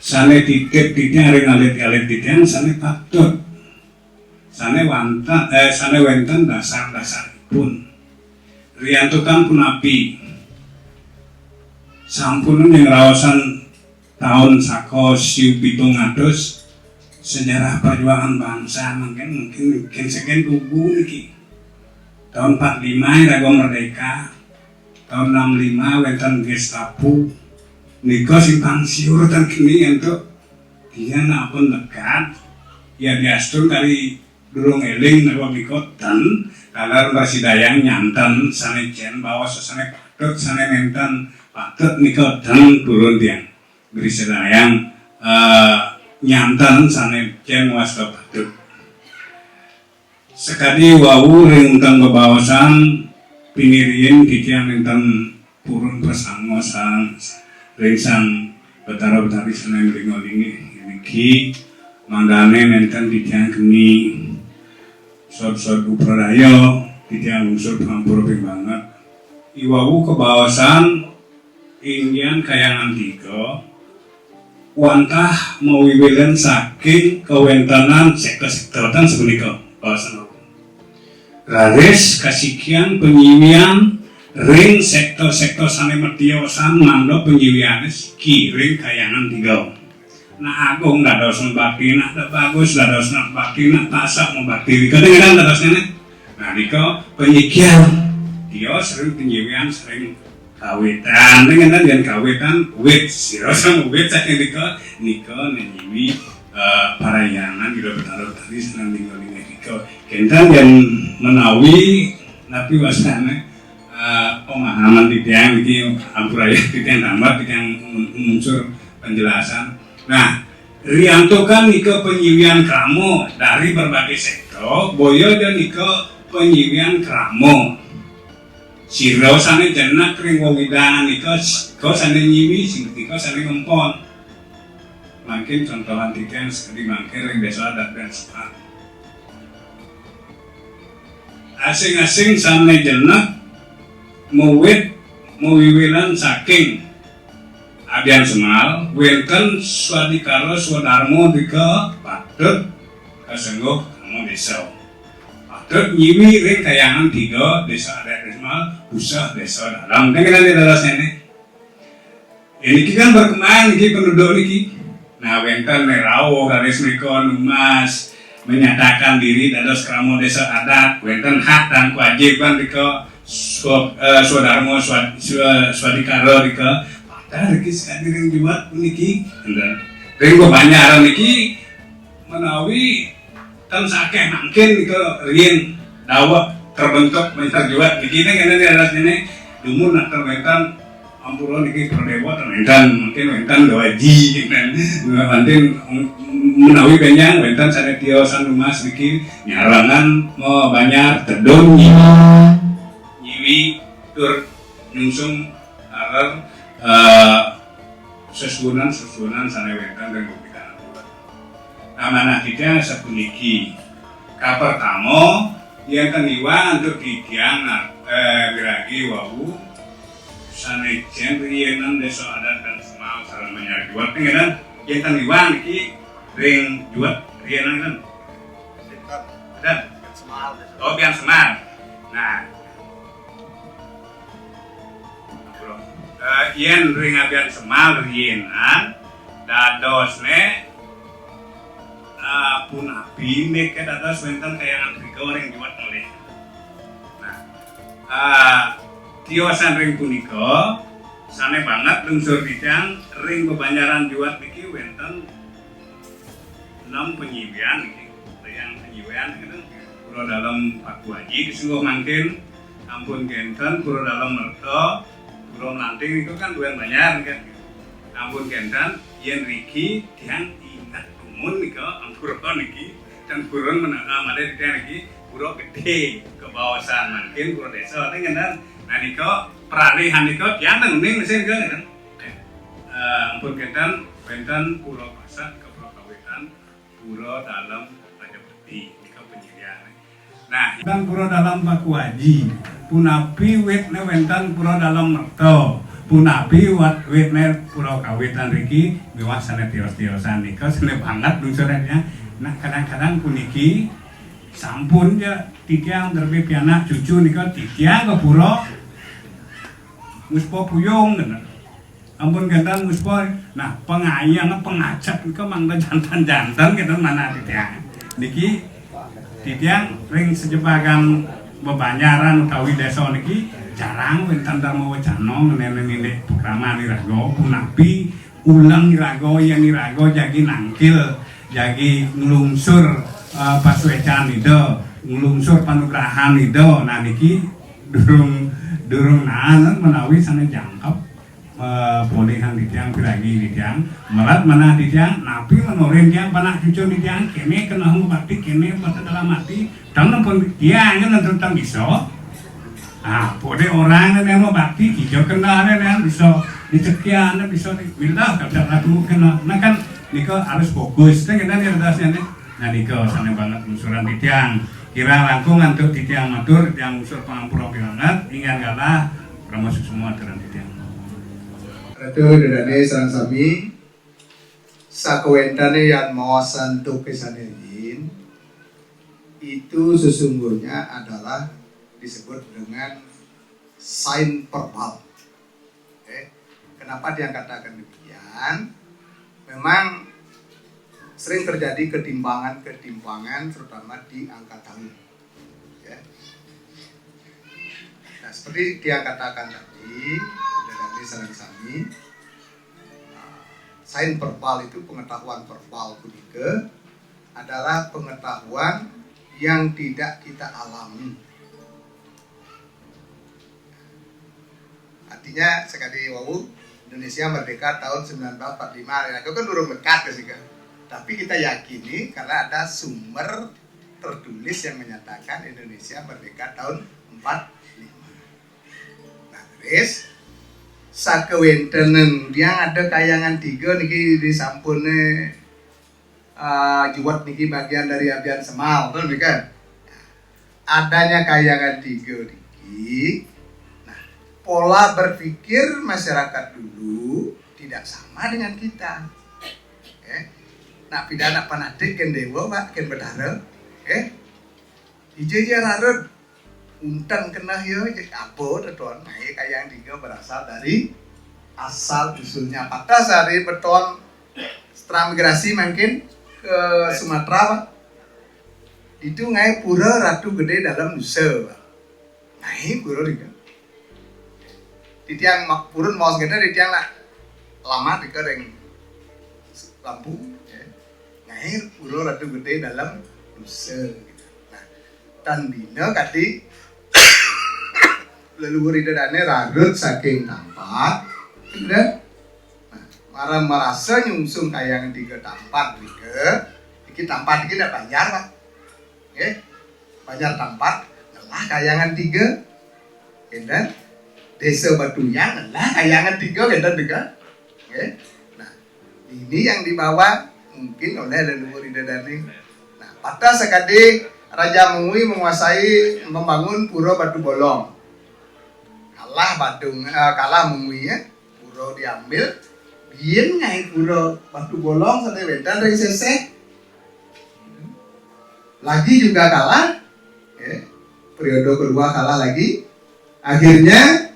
sane titip ring alit-alit titiang sane patut sane wenten dasar-dasaripun riantukan punapi sampun yang rawasan tahun sako siu pitung atus sejarah perjuangan bangsa mungkin sekian kubu niki tahun 45 Raga merdeka tahun 65 wenten Gestapo niko simpang siur dan kini untuk dia napun dekat ya diastur dari durung eling nawa mikoten kalar basidayang nyanten sane jen bawa sane patut sane nenten patut mikoten turun tiang basidayang nyanten sane jen wasta patut sekadi wau ring tentang bebawasan pinirian titiang tentang purun persangosan ringsan betara-betari senang ringolingi iki mandane nenten titiang geni sod-sod upradaya titiang unsur hampur banget iwawu kebawasan ingyan kayangan tiga wantah mawiwilen saking kewentanan sektor-sektoran sepunika bawasan garis kasikian penyiwian ring sektor-sektor sane mediosan mando penyiwiane siki ring kayangan tiga nah agung dados bakti nah bagus dados bakti nah tasak membakti kadang-kadang dadosnya nah diko penyikian dia sering penyiwian sering kawitan dengan kawitan wit sirosang wit saking niko nenyiwi parayangan gitu bertaruh tadi senang tinggal-tinggal niko kentan yang menawi napi wasana pemahaman titiang iki ampuraya titiang tambah titiang muncul penjelasan. Nah, rianto kan niko penyiwian kramo dari berbagai sektor, boyo dan niko penyiwian kramo. Siro sane jenak kring wawidan niko kau sane nyiwi sing niko sane ngempon. Makin contohan titiang sekali mangkir yang biasa adat dan sepat. Asing-asing sane jenak muwit muwiwilan saking Abian Semal wenten swadikara swadarmo dika patut kasengguh kamu desa. Patut nyiwi ring kayangan 3 desa adat Semal usah desa dalam. Kan kita dalam sini. Ini kan berkembang niki penduduk niki. Nah wenten nerau garis mereka numas menyatakan diri dados kramo desa adat wenten hak dan kewajiban dika swadarmo swadikara dika reki sekali ring jumat niki, ring kebanyaran niki menawi tan sakeh mungkin ke rien dawa terbentuk banyak jumat niki kan ada di atas ini dumun nak terbentan ampura niki perdewa terbentan mungkin bentan doaji kan nanti menawi banyak bentan sana tiosan rumah niki nyarangan mau banyak tedon nyiwi tur nyungsung arar sesunan sana wentan dan buktikan buat. Amanah kita sepuniki kabar tamu yang keniwa untuk dikiang geragi wau sana jenrienan desa adat dan Semal sareng menyari juat pengen yang keniwa niki ring juat rienan kan ada oh biang Semal nah yen ring abian Semal rienan dadosne pun api nek dados wenten kayangan riko ring jumat oleh. Nah, tiosan ring punika sane banget lungsur bidang ring kebanyaran jumat niki wenten 6 penyiwian niki. Yang penyiwian itu kula dalam Pakuaji kesungguh mangkin ampun genten kula dalam merto kula nanting itu kan duwe banyak kan. Ampun genten yen riki tiang ingat umun nika ampura niki dan burun menamade niki pura gede ke bawasan mungkin pura desa tengen dan nah nika pralihan nika tiang ning mesin kan ampun genten benten pura pasak ke pura kawitan pura dalam Raja Peti nika penyirian. Nah, dan pura dalam Pakuaji punapi witne wenten pura dalam merto punapi witne pura kawitan riki miwah sane tios-tiosan nika sene banget lungsurannya. Nah kadang-kadang puniki sampun ya titiang derbe pianak cucu nika titiang ke pura muspo puyung bener ampun gantan muspo nah pengayang pengajak nika mangda jantan-jantan kita mana titiang niki titiang ring sejebakan bebanyaran utawi desa niki jarang wenten darma wacana nene-nene programa nirago punapi ulang nirago yang nirago jagi nangkil jagi nglungsur paswecan ido nglungsur panugrahan ido nah niki durung naan menawi sana jangkep bolehan di tiang piragi di tiang melat mana di tiang napi menoren tiang panak cucu di tiang kene kena bakti kene mata dalam mati dan pun tiang kan tentang bisa pode orang yang mau bakti hijau kena yang bisa dicekian bisa dibilang kalau aku kena nah kan niko harus fokus kan kita nih atasnya nih nah niko sana banget unsuran di tiang kira langkung untuk di tiang matur tiang unsur pengampura banget ingat galah termasuk semua aturan di tiang Ratu dedane sareng sami sakawentane yang mau santuk kesanejin itu sesungguhnya adalah disebut dengan sign verbal. Kenapa dia katakan demikian? Memang sering terjadi ketimpangan terutama di angka tahun. Ya. Nah, seperti dia katakan tadi, dari sareng sami, sign verbal itu pengetahuan verbal punika adalah pengetahuan yang tidak kita alami. Artinya sekali wau Indonesia merdeka tahun 1945 itu kan durung dekat sih kan. Tapi kita yakini karena ada sumber tertulis yang menyatakan Indonesia merdeka tahun 45. Nah, terus sakewentenen yang ada kayangan 3 niki di sampune juwat niki bagian dari Abian Semal kan kan. Adanya kayangan 3 niki pola berpikir masyarakat dulu di tidak sama dengan kita. Nak pidana panatik ken dewa pak ken bedara, ije rarut untang kena yo apa teton, nah kayak yang tiga berasal dari asal usulnya patah dari beton transmigrasi mungkin ke Sumatera pak. Itu ngai pura Ratu Gede dalam Nusa pak. Ngai pura juga. Di tiang purun mau segede di tiang lah lama di kering Lampung. Ngai pura Ratu Gede dalam Nusa. Nah, dan dina kati leluhur idadane rarut saking tampat, udah. Nah, marah merasa nyungsung kayangan 3 tampat juga. Iki tampat iki ndak bayar pak. Bayar tampat, lah kayangan 3, dan desa Batuyang lah kayangan 3 dan juga. Nah, ini yang dibawa mungkin oleh leluhur idadane. Nah, patah sekali Raja Mengui menguasai membangun Pura Batu Bolong. Kalah Mengui ya, Pura diambil, biyen ngai Pura Batu Bolong sampai wetan dari sesek. Lagi juga kalah, periode kedua kalah lagi. Akhirnya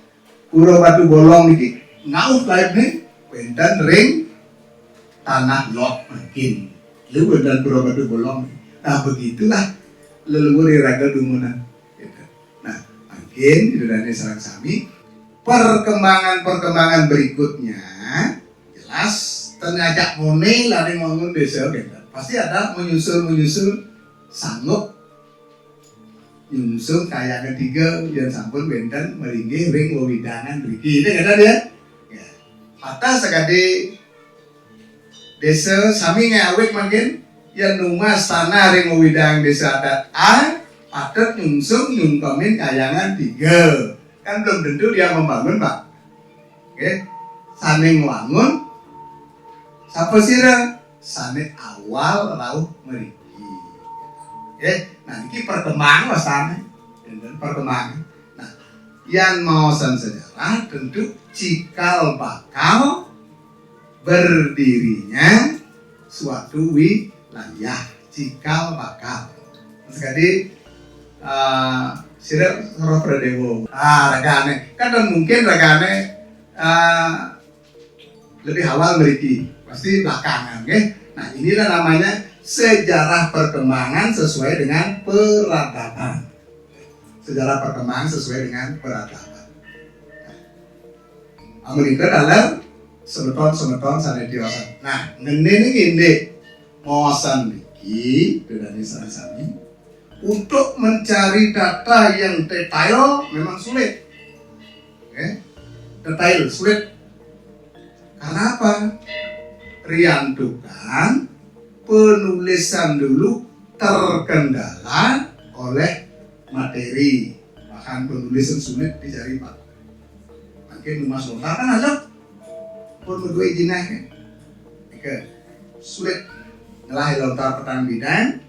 Pura Batu Bolong ini ngaut lagi, wetan ring tanah lok makin. Lalu dan Pura Batu Bolong. Nah begitulah leluhur iraga dumunan. Nah makin itu dari Sarang Sami. Perkembangan berikutnya jelas ternyata mone lari bangun desa pasti ada menyusul sanggup nyusul kayak ketiga yang sampun benten meringgi ring wewidangan beriki ini ada dia ya. Patah sekali desa sami ngawik makin yang numas tanah ring wewidang desa adat A padat nyungsung nyungkemin kayangan 3 kan belum tentu dia membangun pak. Sane ngwangun sapa sira sane awal rauh meriki. Nah ini perkembangan wasane dan perkembangan. Nah yang mawasan sejarah tentu cikal bakal berdirinya suatu wilayah cikal bakal. Sekali sira Soro Pradewo. Ragane kan mungkin ragane lebih awal meriki pasti belakangan Nah inilah namanya sejarah perkembangan sesuai dengan peradaban. Sejarah perkembangan sesuai dengan peradaban. Amerika dalam semeton sana dewasa. Nah ngene ini mawasan niki dari Sarang untuk mencari data yang detail memang sulit. Detail sulit. Karena apa? Riantukan penulisan dulu terkendala oleh materi. Bahkan penulisan sulit dicari pak. Mungkin Mas Lontar kan aja pun berdua izinah kan. Sulit ngelahir lontar petang bidang.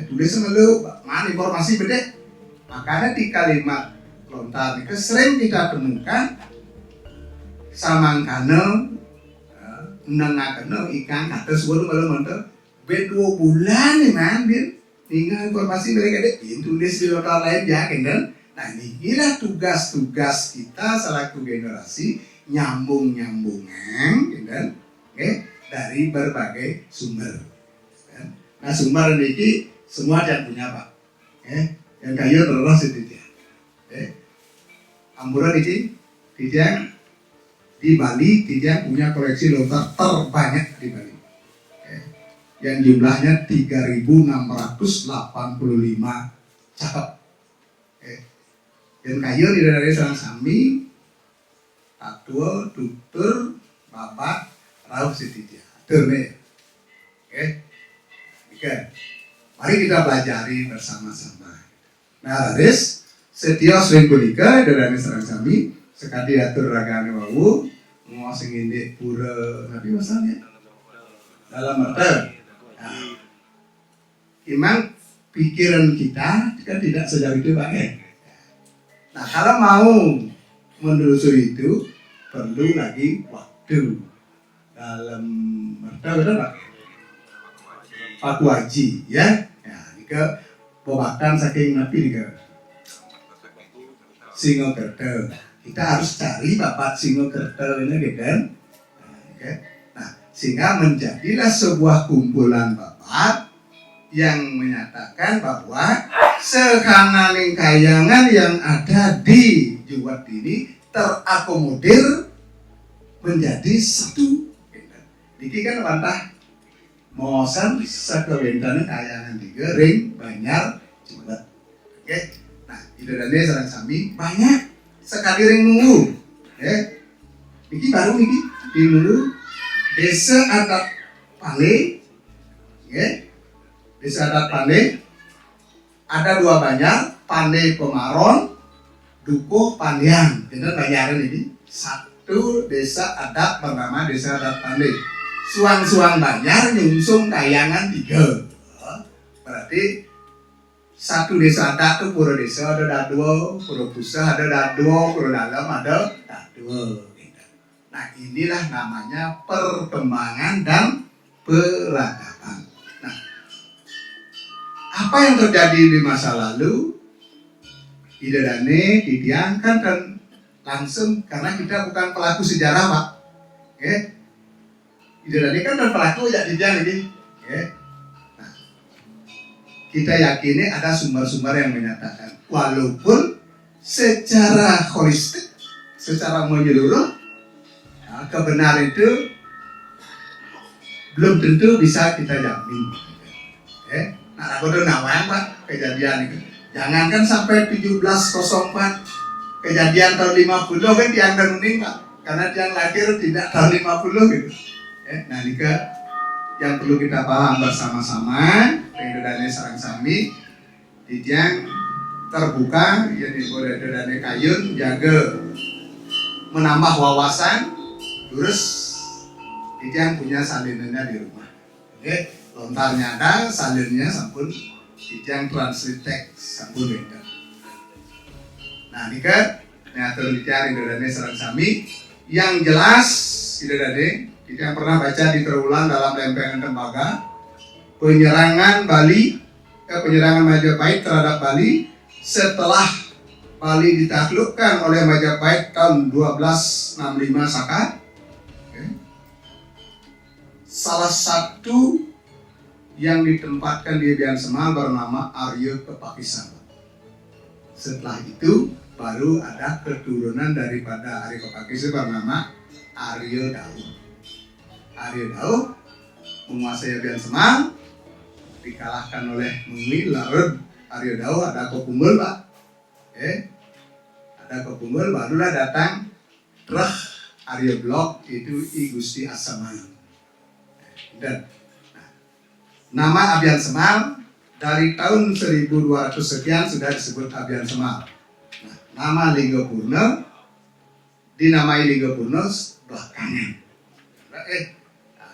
Tulis melu mana informasi beda. Makanya di kalimat lontar itu sering kita temukan samangkana nengakana ikan kata sebelum malu mentah 2 bulan nih man dia tinggal informasi mereka deh tulis di lontar lain ya kan. Nah inilah tugas-tugas kita selaku generasi nyambung-nyambungan kan dari berbagai sumber. Nah sumber ini semua yang punya pak, yang kaya terus itu dia. Amburan ini dia di Bali dia punya koleksi lontar terbanyak di Bali, yang jumlahnya 3.685 cakep. Yang kaya di dari Sarang Sami, Tatua, Tutur, Bapak, Rauh Sitidia, terme. Mari kita pelajari bersama-sama. Nah, Rades, setiap sering punika dari Sarang Sami, sekali atur ragane wau, mau singinde pura nabi masalahnya dalam arti. Memang pikiran kita kan tidak sejauh itu banget. Nah, kalau mau menelusuri itu perlu lagi waktu. dalam betul Pak Pakuaji ya. Ya, nika bobakan saking napi nika Singokerto. Kita harus cari bapak Singokerto ini gitu kan. Nah, sehingga menjadilah sebuah kumpulan bapak yang menyatakan bahwa sekananing kayangan yang ada di Juwat ini terakomodir menjadi satu. Niki kan bantah mosan sakewentana kayangan tiga ring Banjar Juwat. Oke. Nah, itu dan sareng sami banyak sekali ring nunggu. Niki baru niki di Nunggu desa adat Pale. Desa adat Pale ada 2 Banjar, Pale Pemaron, Dukuh Pandian. Benar Banjaran ini. Satu desa adat bernama Desa Adat Pale. Suang-suang Banjar nyungsung kayangan 3. Berarti satu desa adat itu pura desa ada dadua, pura pusah ada dadua, pura dalam ada dadua. Nah, inilah namanya perkembangan dan peradaban. Nah, apa yang terjadi di masa lalu Idadane didiamkan dan langsung karena kita bukan pelaku sejarah Pak. Idadane kan dan pelaku ya didiam lagi. Nah, kita yakini ada sumber-sumber yang menyatakan walaupun secara holistik, secara menyeluruh kebenaran itu belum tentu bisa kita jamin. Nah, aku udah nawang Pak kejadian itu. Jangankan sampai 1704 kejadian tahun 50 kan tiang dan uning Pak. Karena tiang lahir tidak tahun 50 gitu. Nah, ini yang perlu kita paham bersama-sama. Dane sarang sami di tiang terbuka, ya di dane kayun jaga menambah wawasan. Terus dia punya salinannya di rumah. Lontarnya ada, salinnya sampun yang translate text sampun beda. Nah, ini kan ngatur dicari dodane sareng sami yang jelas dodane kita yang pernah baca di terulang dalam lempengan tembaga penyerangan Majapahit terhadap Bali setelah Bali ditaklukkan oleh Majapahit tahun 1265 Saka. Salah satu yang ditempatkan di Bian Semal bernama Arya Kepakisan. Setelah itu baru ada keturunan daripada Arya Kepakisan bernama Arya Dau. Arya Dau menguasai Bian Semal, dikalahkan oleh Mumi Larut. Arya Dau ada Kopunggul Pak. Ada Kopunggul barulah datang Trah Arya Blok itu I Gusti Asaman. Dan nama Abian Semal dari tahun 1200 sekian sudah disebut Abian Semal. Nah, nama Linggapurna dinamai Linggapurna belakangan.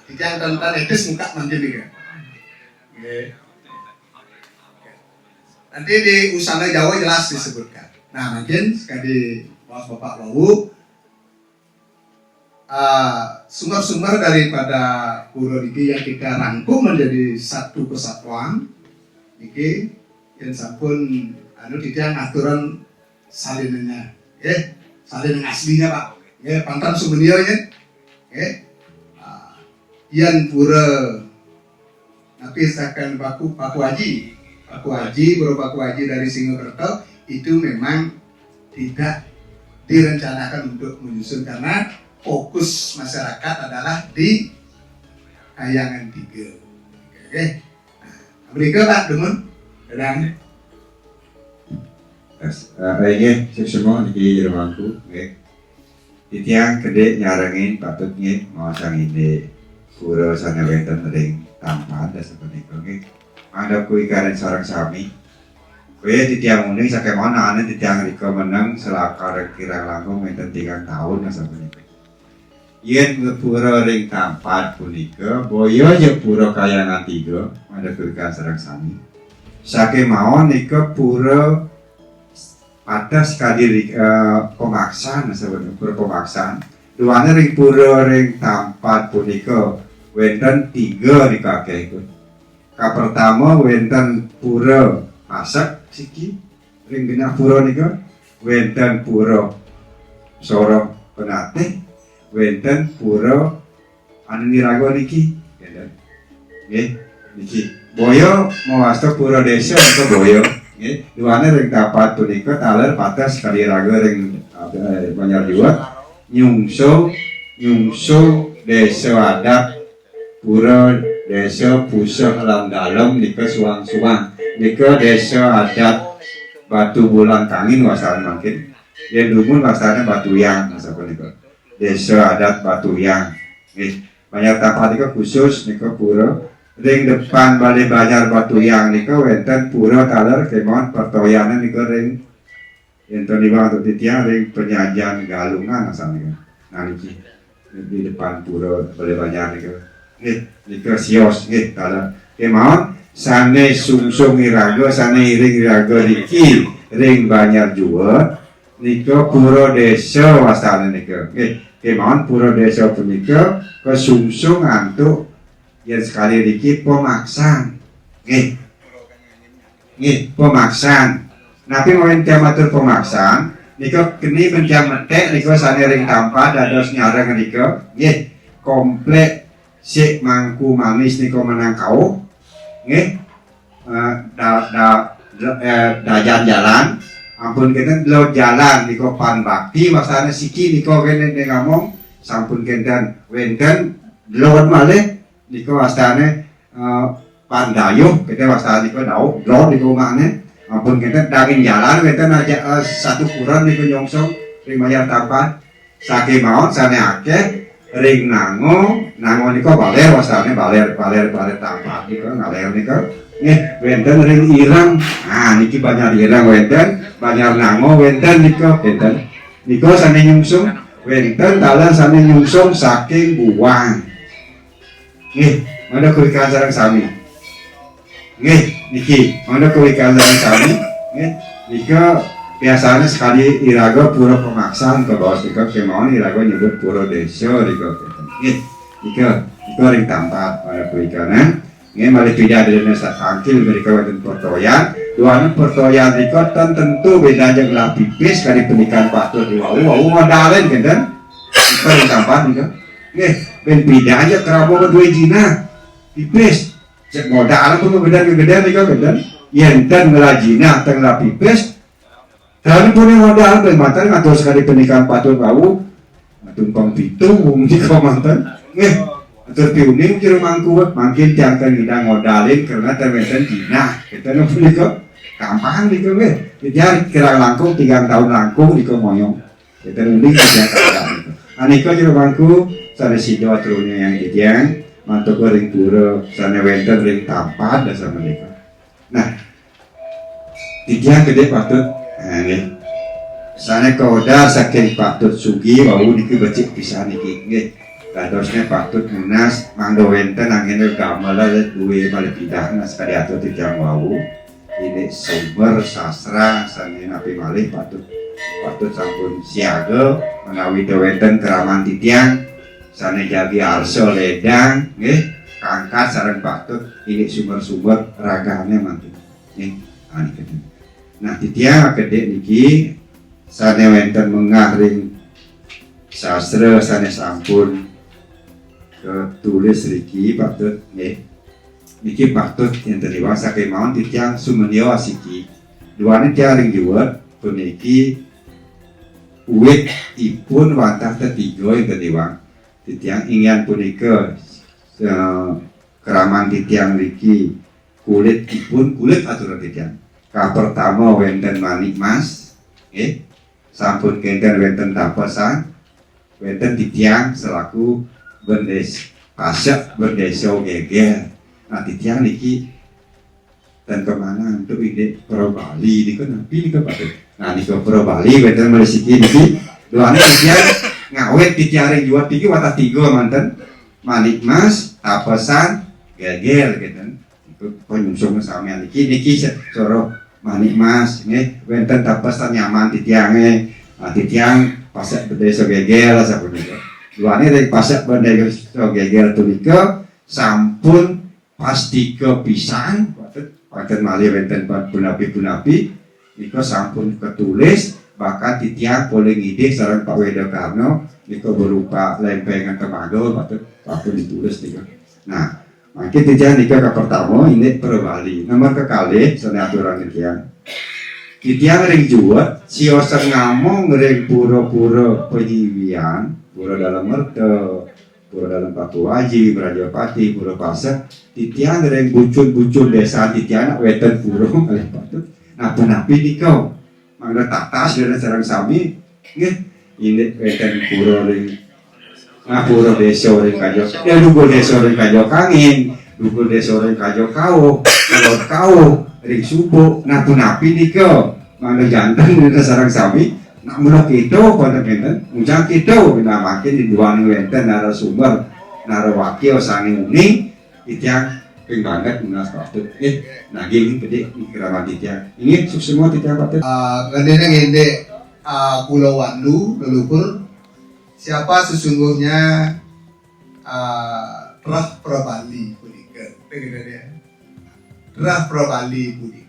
Tidak tentang etis muka nanti juga. Nanti di Usana Jawa jelas disebutkan. Nah, mungkin sekali Bapak Wawu sumber-sumber daripada pura iki yang kita rangkum menjadi satu kesatuan iki yang sampun tidak ngaturan salinannya salinan aslinya Pak pantan sumenio yang pura tapi seakan Paku Haji pura Paku Haji dari Singokerto itu memang tidak direncanakan untuk menyusun karena fokus masyarakat adalah di kayangan 3. Nah, mereka Pak Dungun, sedang. Ini semua di rumahku. Titiang gede nyarengin patutnya mau sang ini pura sana wenten ring tampan dan seperti itu. Ada kui karen sarang sami. Kue titiang uning sakai mana ane titiang riko menang selakar kira langkung wenten 3 tahun seperti itu. Yen pura ring tampat punika boyo je pura kayangan 3 ada kurikan sarang sami. Sake mawon nika pura ada sekali pemaksaan sebenarnya pura pemaksaan. Duanya ring pura ring tampat tapat punika wenten 3 dikakehkeun. Ka pertama wenten pura Pasak siki ring genah pura nika wenten pura Soro Penateh wenten pura anu niraga niki ngeten. Nggih niki boyo mawasta pura desa nika boyo nggih duane ring tapat punika taler patas kali raga ring Banjar Juwet nyungso desa adat pura desa puseh lan dalem nika suang-suang nika desa adat Batu Bulan Kangin wasana mungkin yen dumun wasana Batuyang asapun nika desa adat Batuyang nggih banyak tapat nika khusus nika pura ring depan Balai Banjar Batuyang nika wenten pura taler kemawon pertoyanan nika ring enten liwat atau titiang ring penyajian galungan asalnya nah niki di depan pura Balai Banjar nika nggih nika sios nggih taler kemawon sane sungsung iraga sane iring iraga niki ring Banjar Juwet nika pura desa wasana nika nggih kemawon pura desa punika kesungsung antuk yen sekali niki pemaksan nggih pemaksan napi mawen matur pemaksan nika keni mencang metek nika sane ring tampa dados nyareng nika nggih komplek sik mangku manis nika menangkau nggih jalan ampun kenten lo jalan nika pan bakti wasana siki nika kene ngomong sampun kenten wenten lewat malih nika wasane pandayuh kita wasane nika dauk lo nika makne ampun kenten daging jalan wenten aja satu kuran nika nyongsong ring Banjar Tapat saking maon sane akeh ring nango nika baler wasane baler Tapat nika ngaler nika nggih wenten ring irang nah niki Banjar irang wenten Banjar nango wenten nika sane nyungsung wenten talan sane nyungsung saking buang nggih mana kulikan sareng sami nggih niki mana kulikan sareng sami nggih nika biasanya sekali iraga pura pemaksaan ke bawah nika kemawon iraga nyebut pura desa nika nggih nika ring tampat mana kulikanan nggih malih beda dengan sakangkil mereka wonten pertoyan duane pertoyan nika tentu beda jeung lah pipis kali pernikahan patut wau modalen kenten nika ring tampat nika nggih ben beda aja kerabo kedua jina pipis cek modal pun gede nika kenten yen ten ngelajina teng lah pipis dan punya modal ben mantan ngatur sekali pernikahan patut wau tumpang pitung nika mantan nggih atur piuning kira mangku makin jangan ngidang modalin karena termeten Cina kita numpuk nika gampang nika nggih dia kira langkung 3 tahun langkung nika moyong kita numpuk dia kaya nika anika kira mangku sane sido aturnya yang didiang mantuk ring pura sane wenten ring tampat dan sama nika nah didiang gede patut nggih sane koda saking patut sugi wau niki becik pisan niki nggih dadosnya patut munas mangdo wenten angene gamala duwe malih pidah sekali atur tijang wau ini sumber sastra sane napi malih patut sampun siaga menawi wenten keraman titiang sane jagi arso ledang nggih kangkat sareng patut ini sumber-sumber ragane mantu nggih nah titiang gede niki sane wenten mengah ring sastra sane sampun tulis riki patut nggih niki patut yang terliwat saking mawon titiang sumenyo asiki duane tiang ring Juwet puniki uwit ipun wantah ketiga yang terliwat titiang ingin punika keraman titiang riki kulit ipun kulit aturan titiang ka pertama wenten manik mas nggih sampun kenten wenten tapesan wenten titiang selaku berdes pasak berdeso geger nah titiang niki dan kemana untuk ide Pro Bali niko napi niko patut nah niko Pro Bali wenten meresiki niki doane titiang ngawet titiang ring Juwet iki watah 3 manten manik mas tapesan geger gitu niku penyungsung samian niki soro manik mas nggih wenten tapesan nyaman titiange titiang pasak berdeso geger sapunika luarnya dari pasak bandai geger tunika sampun pasti kepisang paten malih wenten punapi niko sampun ketulis bahkan titiang poleng ide sareng Pak Weda Karno niko berupa lempengan temago patut ditulis niko. Nah, mungkin titiang niko ke pertama ini perwali nomor kekalih sana aturan titiang. Titiang ring juat siosan ngamong ring pura-pura penyiwian pura dalam merte pura dalam Pakuaji, Brajapati, pura Pasar titiang ring bucun desa titiang wetan pura oleh patut napa-napi nikau mangga tatas dan sareng sami nggih ini weten pura ring pura desa ring kajo ya dugul desa ring kajo kangin dugul desa ring kajo kau kalot kau ring subo napa-napi nikau mangga jantan dan sareng sami nak mulak itu pada benten ujang itu nah makin di dua ning wenten narasumber narawakil sange uning titiang ping banget munas patut naging gede keramat titiang ini sukses semua titiang patut Kadang ngende Pulau Wandu leluhur siapa sesungguhnya Rah Prabali punika begitu dia Rah Prabali punika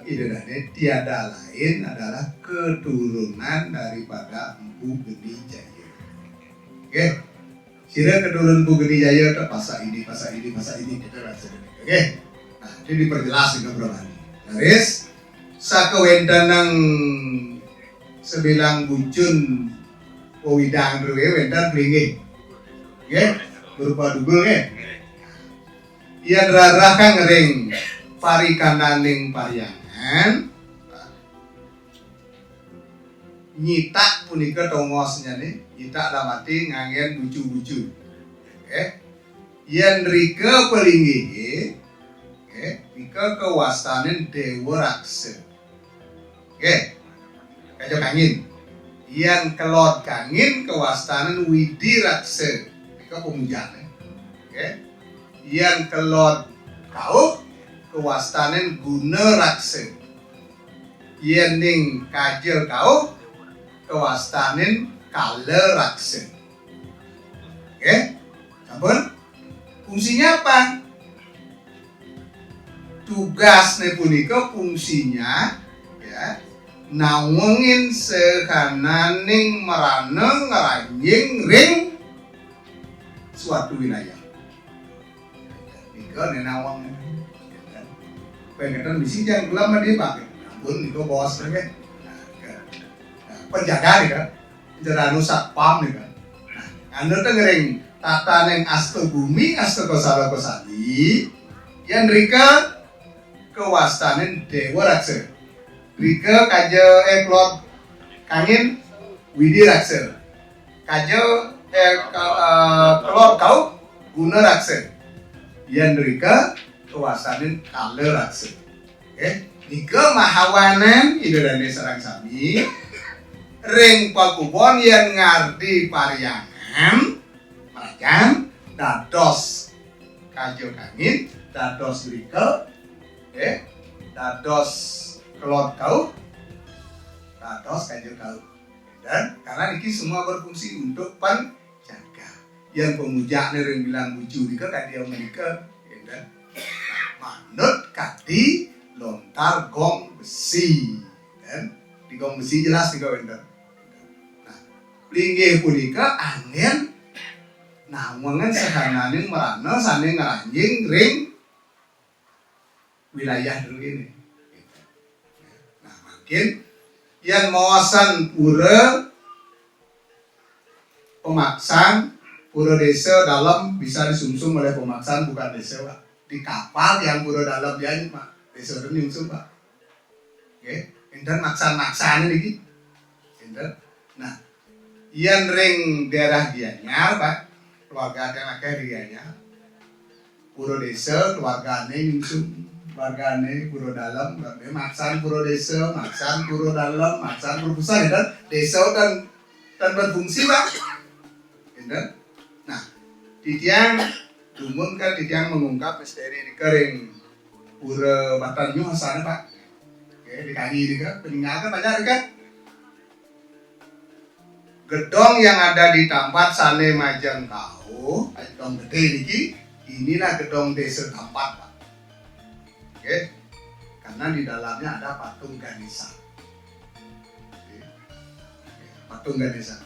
idane tiada lain adalah keturunan daripada Empu Geni Jaya. Oke. Sira keturunan Empu Geni Jaya ke pasal ini kita rasa. Oke. Nah, itu diperjelas ke Prabali. Garis sakawentanang sebilang bucun powidang rewe wentan plinggih. Oke. Berupa dugul ke. Ia rarah kang ring parikananing pariangan nyitak punika tongosnya nih nyitak damati ngangen bucu-bucu yen rike pelinggi rike kewastanen dewa raksa kajo kangin yen kelot kangin kewastanen widi raksa rike pemujane yen kelot kau kewastanen guna raksa yen ning kajel kau kewastanen kala raksa. Sampun? Fungsinya apa? Tugasnya punika fungsinya ya nawengin sekananing merana ngeranjing ring suatu wilayah. Nika nenawang pengen misi jangan gelap dia pakai. Ampun niko bawa serge. Penjaga nih kan, jeranu satpam nih kan. Anu tuh ngering tata neng asto bumi, asto kosala kosali, yang rika kewastanen dewa raksa. Rika kaje plot kangin widi raksa. Kaje kelot kau guna raksa. Yang rika kewastanen kala raksa. Nika mahawanan idane sarang sami. Ring pakubon yang ngardi pariangan merajan dados kajo kangin dados rike dados kelot kau dados kajo kau dan karena niki semua berfungsi untuk penjaga yang pemuja ring bilang bucu rike kan dia mereka dan manut kadi lontar gong besi dan di gong besi jelas nih kau linggih punika angin nawangan sehananing merana sane ngaranjing ring wilayah dulu ini. Nah makin yang mawasan pura pemaksaan pura desa dalam bisa disumsum oleh pemaksaan bukan desa Pak. Di kapal yang pura dalam dia Pak desa itu nyumsum Pak. Oke, enten maksaan ini enten. Nah yang ring daerah Gianyar Pak, keluarga akeh Gianyar, pura desa keluargane nyungsum, keluargane pura dalam, maksan pura desa, maksan pura dalam, maksan pura pusat, dan desa dan berfungsi Pak, nah, titiang dumun kan titiang mengungkap misteri di kering pura Batanyu sana Pak, di kali ini kan, peninggalkan banyak kan. gedong yang ada di tempat Sane Majengkau, gedong gede ini, inilah gedong desa tempat, Pak. Oke, karena di dalamnya ada patung Ganesha. Oke. Patung Ganesha.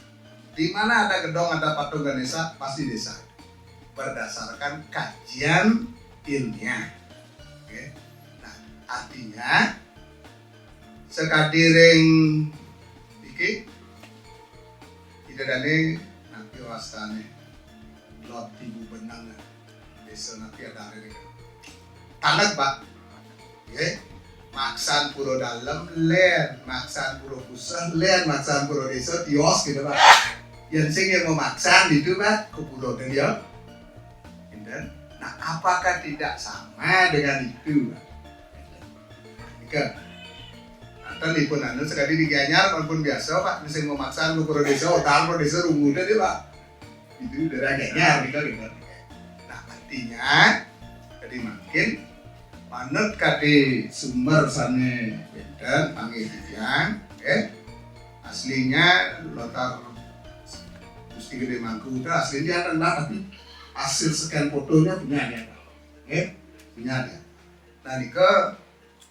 Di mana ada gedong ada patung Ganesha pasti desa. Berdasarkan kajian ilmiah. Oke. Nah, artinya sekadiring iki idadane napi wastane lot ibu benang desa napi ada hari tanat Pak. Oke. Maksan puro dalam len, maksan puro pusat len, maksan puro desa tios gitu Pak. Yang sing yang memaksan itu Pak ke pulau dan dia. Nah, apakah tidak sama dengan itu? Ika. Atau di pun anu sekali di Gianyar maupun biasa Pak, mesin memaksa lu pro desa, otak pro desa rumuda dia Pak. Itu dari Gianyar gitu. Nah, artinya jadi makin manut kade sumber sana benten panggil yang, aslinya lotar Gusti Gede Mangku itu aslinya rendah tapi hasil scan fotonya punya dia, punya dia. Nah, Nike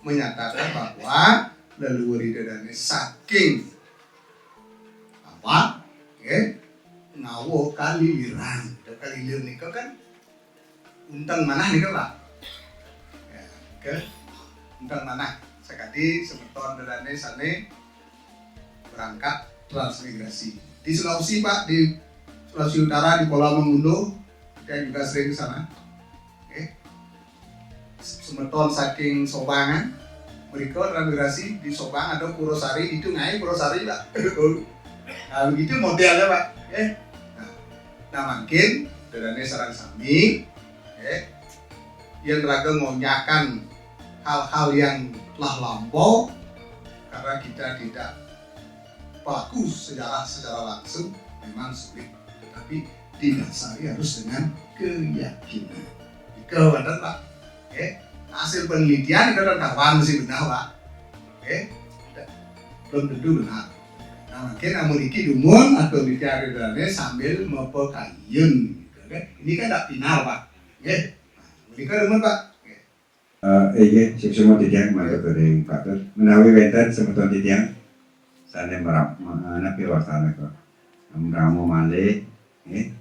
menyatakan bahwa leluhur idadane saking apa, ngawo kaliliran, kalilir Nike kan untang mana Nike Pak, untang mana. Sekali semeton dadane sane berangkat transmigrasi di Sulawesi Pak, di Sulawesi Utara di Pulau Mengunduh. Kita juga sering ke sana. Semeton saking Sobangan, mereka transmigrasi di Sobang ada Purwosari, itu ngai Purwosari Pak. Nah, begitu modelnya Pak. Nah, makin dadane sarang sami, yang raga ngonyakan hal-hal yang telah lampau karena kita tidak pelaku sejarah secara langsung memang sulit, tetapi didasari harus dengan keyakinan. Ika benar Pak. Hasil penelitian itu kan kawan mesti benar Pak. Belum tentu benar. Nah, mungkin namun iki dumun atau dicari dalane sambil mepekayun. Ini kan tidak final Pak. Ika dumun Pak. Semua titiang matur dari Pak Tur. Menawi wenten semeton titiang sane merap napi wasana kok. Ramu malih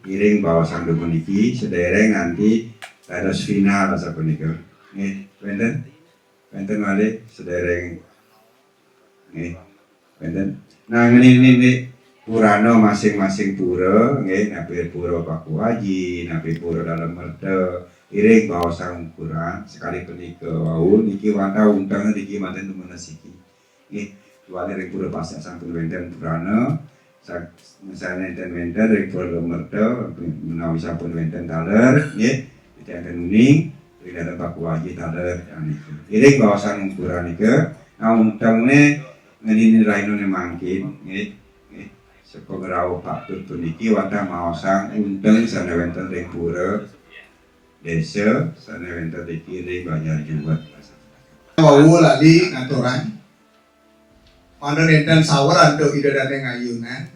iring bawa sang dukun iki sedereng nanti terus final asa punika. Wenten malih sedereng wenten. Nah ngene purana masing-masing pura napi pura Paku Haji, napi pura Dalam Merta, iring bawa sang Quran sekali punika wau niki wanta untang niki manten temen siki. Tuane ring pura Pasya sampun wenten purana misalnya enten wenten dari Pulau Merta menawi sampun wenten taler enten uning dari datang Paku Haji taler iring bawasan ukuran ike nah untangnya ngedini rainone mangkin seko ngerau Pak Tur puniki wantah maosang untang sana wenten ring pura desa sana wenten iki ring Banjar Jubat wawu lali ngaturan mana enten sawaran do idadane ngayunan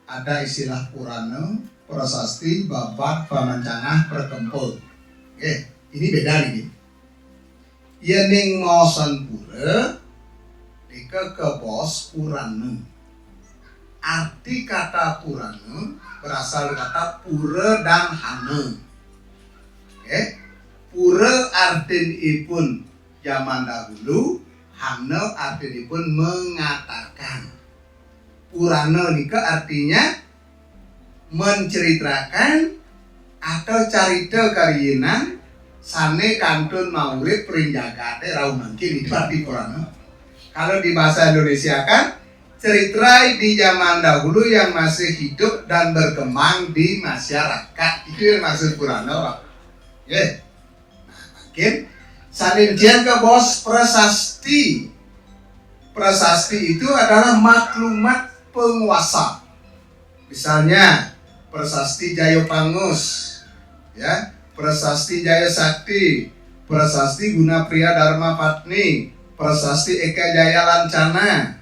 ada istilah Purana, prasasti, babat, pamancana, perkempul. Ini beda nih. Yening maosan pura dika kebos Purana. Arti kata Purana berasal dari kata pura dan hana. Pura artinipun zaman dahulu, hana artinipun mengatakan. Purana nika artinya menceritakan atau carita karyenan sane kantun maurip perinjagate rau mangkin itu arti Purana. Kalau di bahasa Indonesia kan cerita di zaman dahulu yang masih hidup dan berkembang di masyarakat, itu yang maksud Purana Pak. Nah, makin sanintian ke bos prasasti. Prasasti itu adalah maklumat penguasa. Misalnya Prasasti Jayapangus, Prasasti Jaya Sakti, Prasasti Guna Priya Dharma Patni, Prasasti Eka Jaya Lancana.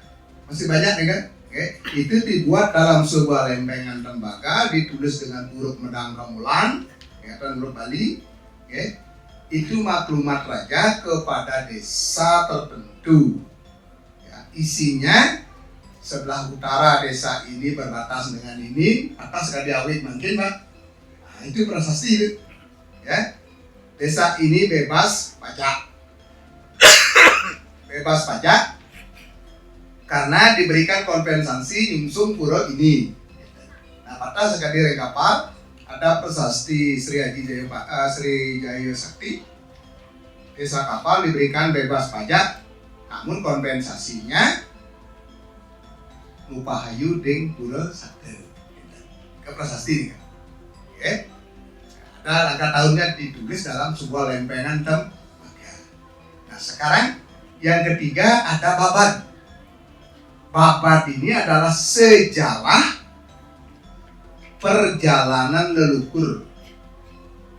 Masih banyak nih kan? Oke, itu dibuat dalam sebuah lempengan tembaga, ditulis dengan huruf Medang Kamulan, ya, dan huruf Bali. Oke, itu maklumat raja kepada desa tertentu. Ya, isinya sebelah utara desa ini berbatas dengan ini, atas Kadiawit mungkin Pak. Nah, itu prasasti itu. Ya, desa ini bebas pajak, bebas pajak. Karena diberikan kompensasi nyungsung pura ini. Nah, pada sekali rekapal ada prasasti Sri Jaya Sakti. Desa Kapal diberikan bebas pajak, namun kompensasinya ngupahayu ding pura sate. Ke prasasti ini. Oke. Ada angka tahunnya ditulis dalam sebuah lempengan tembaga. Nah, sekarang yang ketiga ada babat. Babat ini adalah sejarah perjalanan leluhur.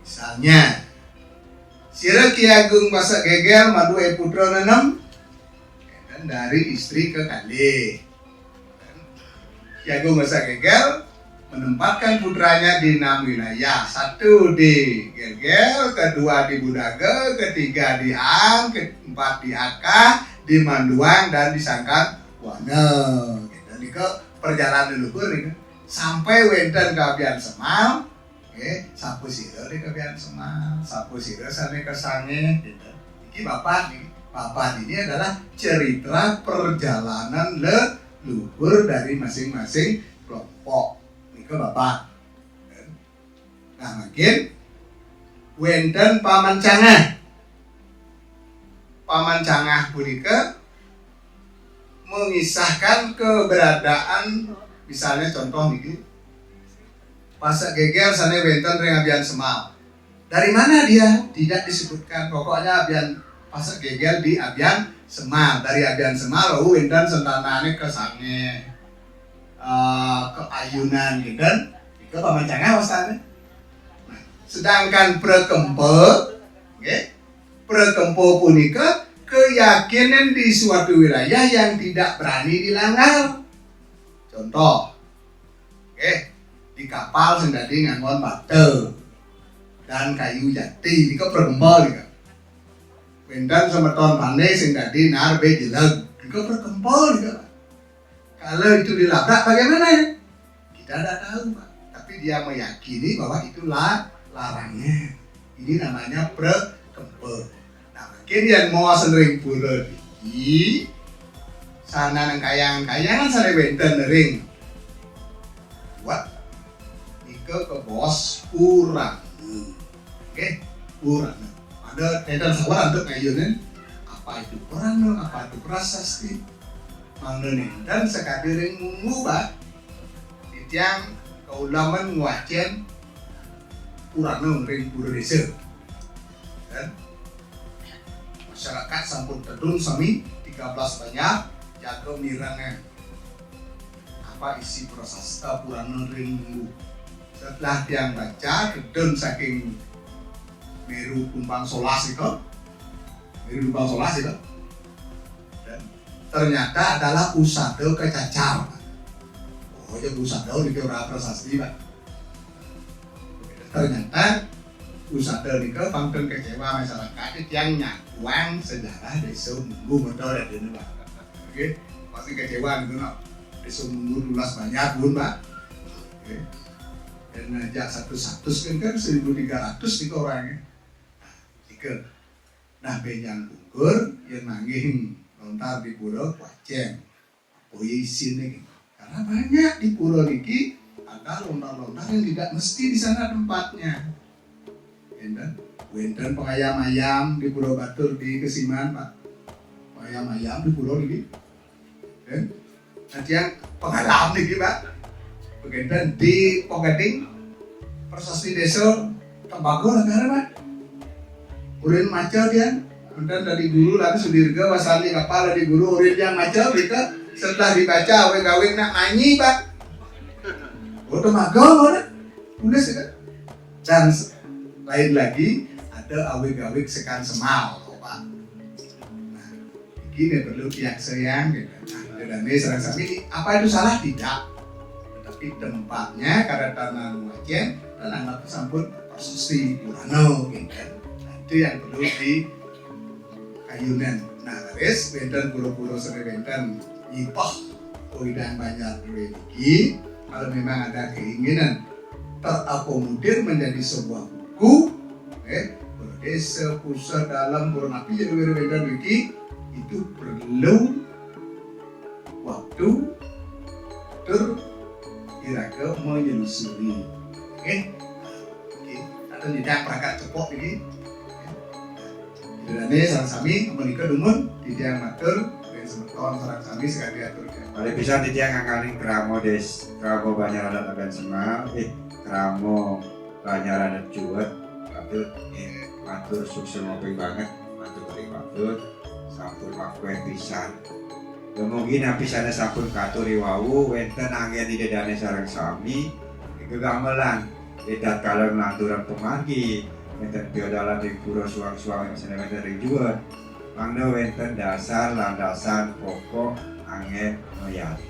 Misalnya, Sira Ki Agung Basak Geger Madu Putra Nenem dan dari istri ke kali. Ki Agung Basak Geger menempatkan putranya di 6 wilayah. 1 di Geger, kedua di Budaga, ketiga di Ang, keempat di Aka, di Manduang dan di Sangkan Wana, gitu. Ini ke perjalanan leluhur nih, sampai wenten kabian Semal, sapu sira di kabian Semal, sapu sira sane kesange, gitu. Ini bapak ini adalah cerita perjalanan leluhur dari masing-masing kelompok. Ini ke bapak. Nah, makin wenten paman cangah punika mengisahkan keberadaan, misalnya contoh nih, Pasak Geger sana wenten rengabian Semal. Dari mana dia? Tidak disebutkan. Pokoknya abian Pasak Geger di Abian Semal. Dari Abian Semal lalu wenten sentanane ke sange, ke ayunan gitu kan. Itu pamancangah wasane. Nah, sedangkan Prekempe, Prekempe punika keyakinan di suatu wilayah yang tidak berani dilanggar. Contoh, di kapal sendiri nganggon batu dan kayu jati, ini ke Prekempe nih. Wenten semeton pandai sendiri narbe jeleg, ini ke Prekempe nih. Kalau itu dilabrak bagaimana ya? Kita tidak tahu Pak, tapi dia meyakini bahwa itulah larangnya. Ini namanya Prekempe. Mungkin yang mau sering pura di sana nang kayangan sana wenten ring buat nika ke bos kurang, kurang. Ada tetan sawar untuk ngayunin apa itu kurang, apa itu prasasti, mangnen dan sekadiring mengubah di tiang keulaman nguacen kurang ring pura desa dan masyarakat sampun tedun sami 13 banyak jaga mirangnya apa isi prasasti Purana ring minggu. Setelah tiang baca tedun saking Meru Kumpang Solas itu, dan ternyata adalah usada kecacar. Oh ya usada di ora prasasti Pak. Ternyata usada nika pangken kecewa masyarakat yang nyakuang sejarah desa Munggu betul ya ini Pak. Oke, pasti kecewa gitu no. Desa Munggu lulas banyak pun Pak. Oke. Dan ajak satu-satu kan 1.300 nika orangnya. Nah benjang bungkur yang manggih lontar di pulau Waceng puisi nih karena banyak di pulau niki ada lontar-lontar yang tidak mesti di sana tempatnya. Wenten pengayam-ayam di Pulau Batur di Kesiman Pak, pengayam-ayam di pulau ini, nanti yang pengalaman nih Pak, begitu di Pogading prasasti desa Tembago negara Pak. Urin maca dia, kemudian dari guru lalu sudirga wasali kapal dari guru urin yang maca kita setelah dibaca awe-awe nak nyanyi Pak. Udah magol udah sih kan. Dan lain lagi ada awe-awe sekan semal Pak. Nah, ini perlu kiak sayang gitu. Nah, Idedane sareng sami, apa itu salah? Tidak. Tetapi tempatnya karena tanah wajen dan anggap sampun posisi Purano gitu. Nah, itu yang perlu di kayunan. Nah, terus benten pulau-pulau sering benten ipah Uidang Banjar Dwi iki kalau memang ada keinginan terakomodir menjadi sebuah buku berdesa pusat dalam kurun api jadi benten wiki itu perlu waktu kira-kira menyelusuri. Oke, atau tidak perangkat cepok ini. Idedane sareng sami menika dumun titiang matur dan semeton sareng sami sekali atur. Kali bisa titiang ngangkalin kramo kramo Banjar Adat Agan Semal, kramo Banjar Adat Juwet, patut matur sukses ngopi banget, matur kali patut, sampun makwe pisan. Ya mungkin pisane sampun katuri wau, wenten angin idedane sareng sami, kegamelan, edat kalau melanturan pemargi, wenten biodalan di pura suang-suang yang seneng wenten ring juwet, mangna wenten dasar landasan pokok angin noyat.